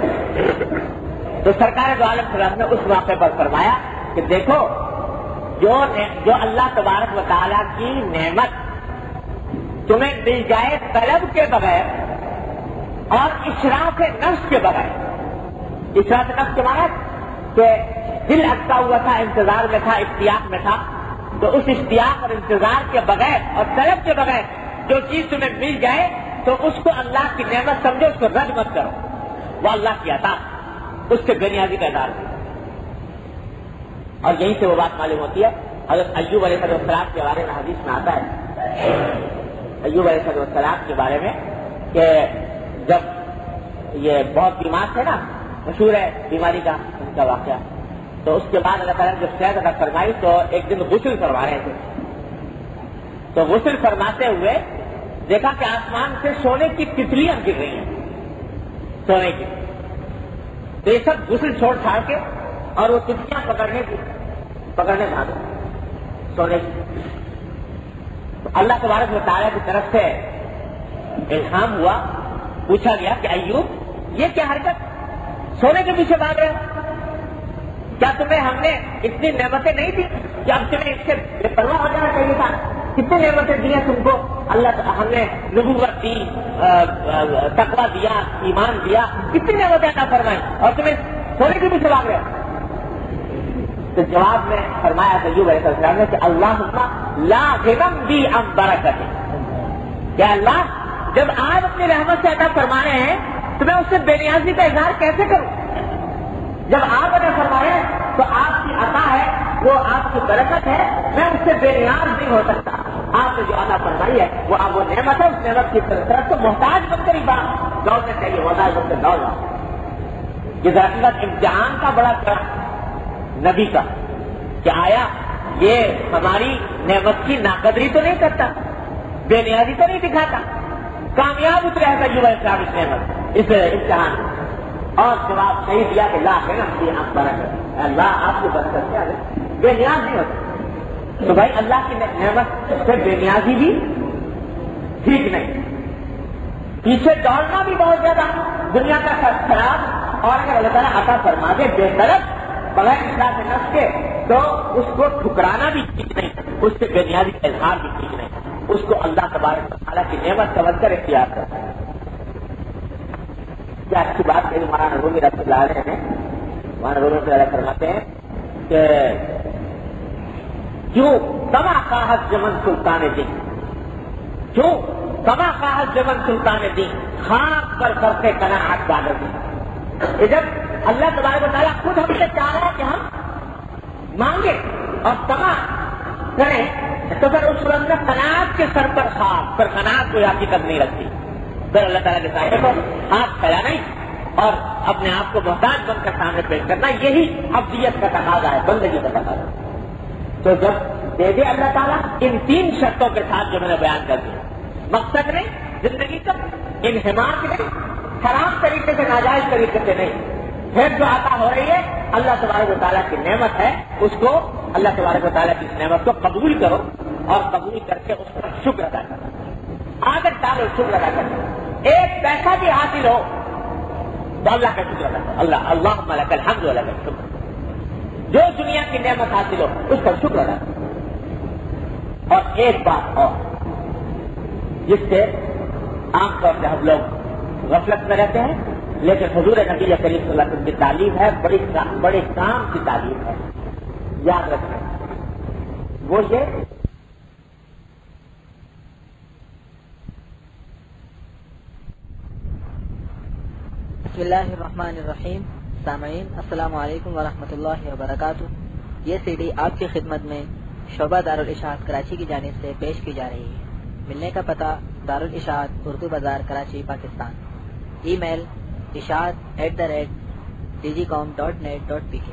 تو سرکار دو عالم صلی اللہ علیہ وسلم نے اس موقع پر فرمایا کہ دیکھو جو اللہ تبارک و تعالیٰ کی نعمت تمہیں مل جائے طلب کے بغیر اور اشراف نفس کے بغیر، اشراف نفس کے بغیر کہ دل اٹکا ہوا تھا، انتظار میں تھا، اشتیاق میں تھا، تو اس اشتیاق اور انتظار کے بغیر اور طلب کے بغیر جو چیز تمہیں مل جائے تو اس کو اللہ کی نعمت سمجھو، اس کو رد مت کرو، وہ اللہ کی عطا، اس کے بے نیازی کا اظہار ہے۔ اور یہیں سے وہ بات معلوم ہوتی ہے، حضرت ایوب علیہ السلام کے بارے میں حدیث میں آتا ہے، ایوب علیہ السلام کے بارے میں کہ جب یہ بہت بیمار تھے نا، مشہور ہے بیماری کا ان کا واقعہ، تو اس کے بعد اللہ تعالیٰ نے جب صحت عطا فرمائی تو ایک دن غسل فرما رہے تھے، تو غسل فرماتے ہوئے دیکھا کہ آسمان سے سونے کی تتلیاں گر رہی ہیں، سونے کی، تو یہ سب غسل چھوڑ چھاڑ کے اور وہ تتلیاں پکڑنے بھاگے سونے کی۔ تو اللہ تبارک و تعالیٰ کی طرف سے الہام ہوا، پوچھا گیا کہ ایوب یہ کیا حرکت، سونے کے پیچھے بھاگ رہے ہو؟ کیا تمہیں ہم نے اتنی نعمتیں نہیں دی کہ اب تمہیں اس سے بے پرواہ ہو جانا چاہیے تھا؟ کتنی نعمتیں دی ہیں تم کو اللہ، ہم نے نبوت دی، تقویٰ دیا، ایمان دیا، کتنی نعمتیں عطا فرمائی اور تمہیں سونے کے پیچھے بھاگ رہے ہو؟ تو جواب میں فرمایا ایوب علیہ السلام نے کہ اللہم لا غنم بی عن برکتہ، کہ اللہ جب آپ اپنی رحمت سے عطا فرما رہے ہیں تو میں اس سے بے نیازی کا اظہار کیسے کروں؟ جب آپ عطا فرما رہے ہیں تو آپ کی عطا ہے، وہ آپ کی برکت ہے، میں اس سے بے نیاز نہیں ہو سکتا۔ آپ نے جو عطا فرمائی ہے وہ آپ وہ نعمت ہے، اس نعمت کی طرف تو محتاج بن کر ہی بات دوڑنے چاہیے، محتاج بن کر دوڑ رہا۔ یہ دراصل امتحان کا بڑا طرح نبی کا کہ آیا یہ ہماری نعمت کی ناقدری تو نہیں کرتا، بے نیازی تو نہیں دکھاتا؟ کامیاب اترے ہے ایوب علیہ السلام اس نعمت، اس امتحان، اور جواب صحیح دیا کہ لا غنم بی عن برکتہ، اللہ آپ کی برکت سے بے نیاز نہیں ہوتا۔ تو بھائی اللہ کی نعمت سے بے نیازی بھی ٹھیک نہیں، پیچھے دوڑنا بھی بہت زیادہ دنیا کا خراب، اور اگر اللہ تعالیٰ عطا فرما دے بے طرف بغیر اصلاح نفس کے تو اس کو ٹھکرانا بھی ٹھیک نہیں، اس سے بے نیازی کا اظہار بھی ٹھیک نہیں، اس کو اللہ تبارک و تعالیٰ کی نعمت سمجھ کر اختیار کرتا ہے۔ کیا اچھی بات ہے مولانا رومی رحمۃ اللہ علیہ نے، مولانا رومی رحمۃ اللہ فرماتے ہیں کہ کیوں کما خواہت جمن سلطان دین، کیوں کما خواہت جمن سلطان دین، خاک پر کرتے قناعت بادر دین۔ جب اللہ تبارک و تعالیٰ خود ہم سے چاہ رہا ہے کہ ہم مانگے اور تما کریں تو پھر اس وقت میں قناعت کے سر پر خاک پر قناعت کوئی حقیقت نہیں رکھتی، پھر اللہ تعالیٰ کے سامنے کو ہاتھ پھیلانا اور اپنے آپ کو محتاج بن کر سامنے پیش کرنا، یہی عبدیت کا تقاضا ہے، بندگی کا تقاضا ہے۔ تو جب دے دے اللہ تعالیٰ ان تین شرطوں کے ساتھ جو میں نے بیان کر دیا، مقصد نہیں زندگی کا انہماک نہیں، خراب طریقے سے ناجائز طریقے سے نہیں، پھر جو عطا ہو رہی ہے اللہ تبارک و تعالیٰ کی نعمت ہے، اس کو اللہ تبارک و تعالیٰ کی اس نعمت کو قبول کرو اور قبول کر کے اس پر شکر ادا کرو، عادت ڈالو شکر ادا کرو۔ ایک پیسہ بھی حاصل ہو تو اللہ کا شکر ادا کرو، اللہم لک الحمد و لک الشکر، جو دنیا کی نعمت حاصل ہو اس پر شکر ادا کرو۔ اور ایک بات اور جس سے عام طور سے ہم لوگ غفلت میں رہتے ہیں، لیکن حضور نبی کریم صلی اللہ علیہ وسلم کی تعلیم ہے، بڑے کام کی تعلیم ہے، یاد رکھیں وہ یہ بسم اللہ الرحمن الرحیم۔ سامعین السلام علیکم ورحمۃ اللہ وبرکاتہ۔ یہ سی ڈی آپ کی خدمت میں شعبہ دارالاشاعت کراچی کی جانب سے پیش کی جا رہی ہے۔ ملنے کا پتہ دارالاشاعت اردو بازار کراچی پاکستان، ای میل اشاعت@digicom.net.pk۔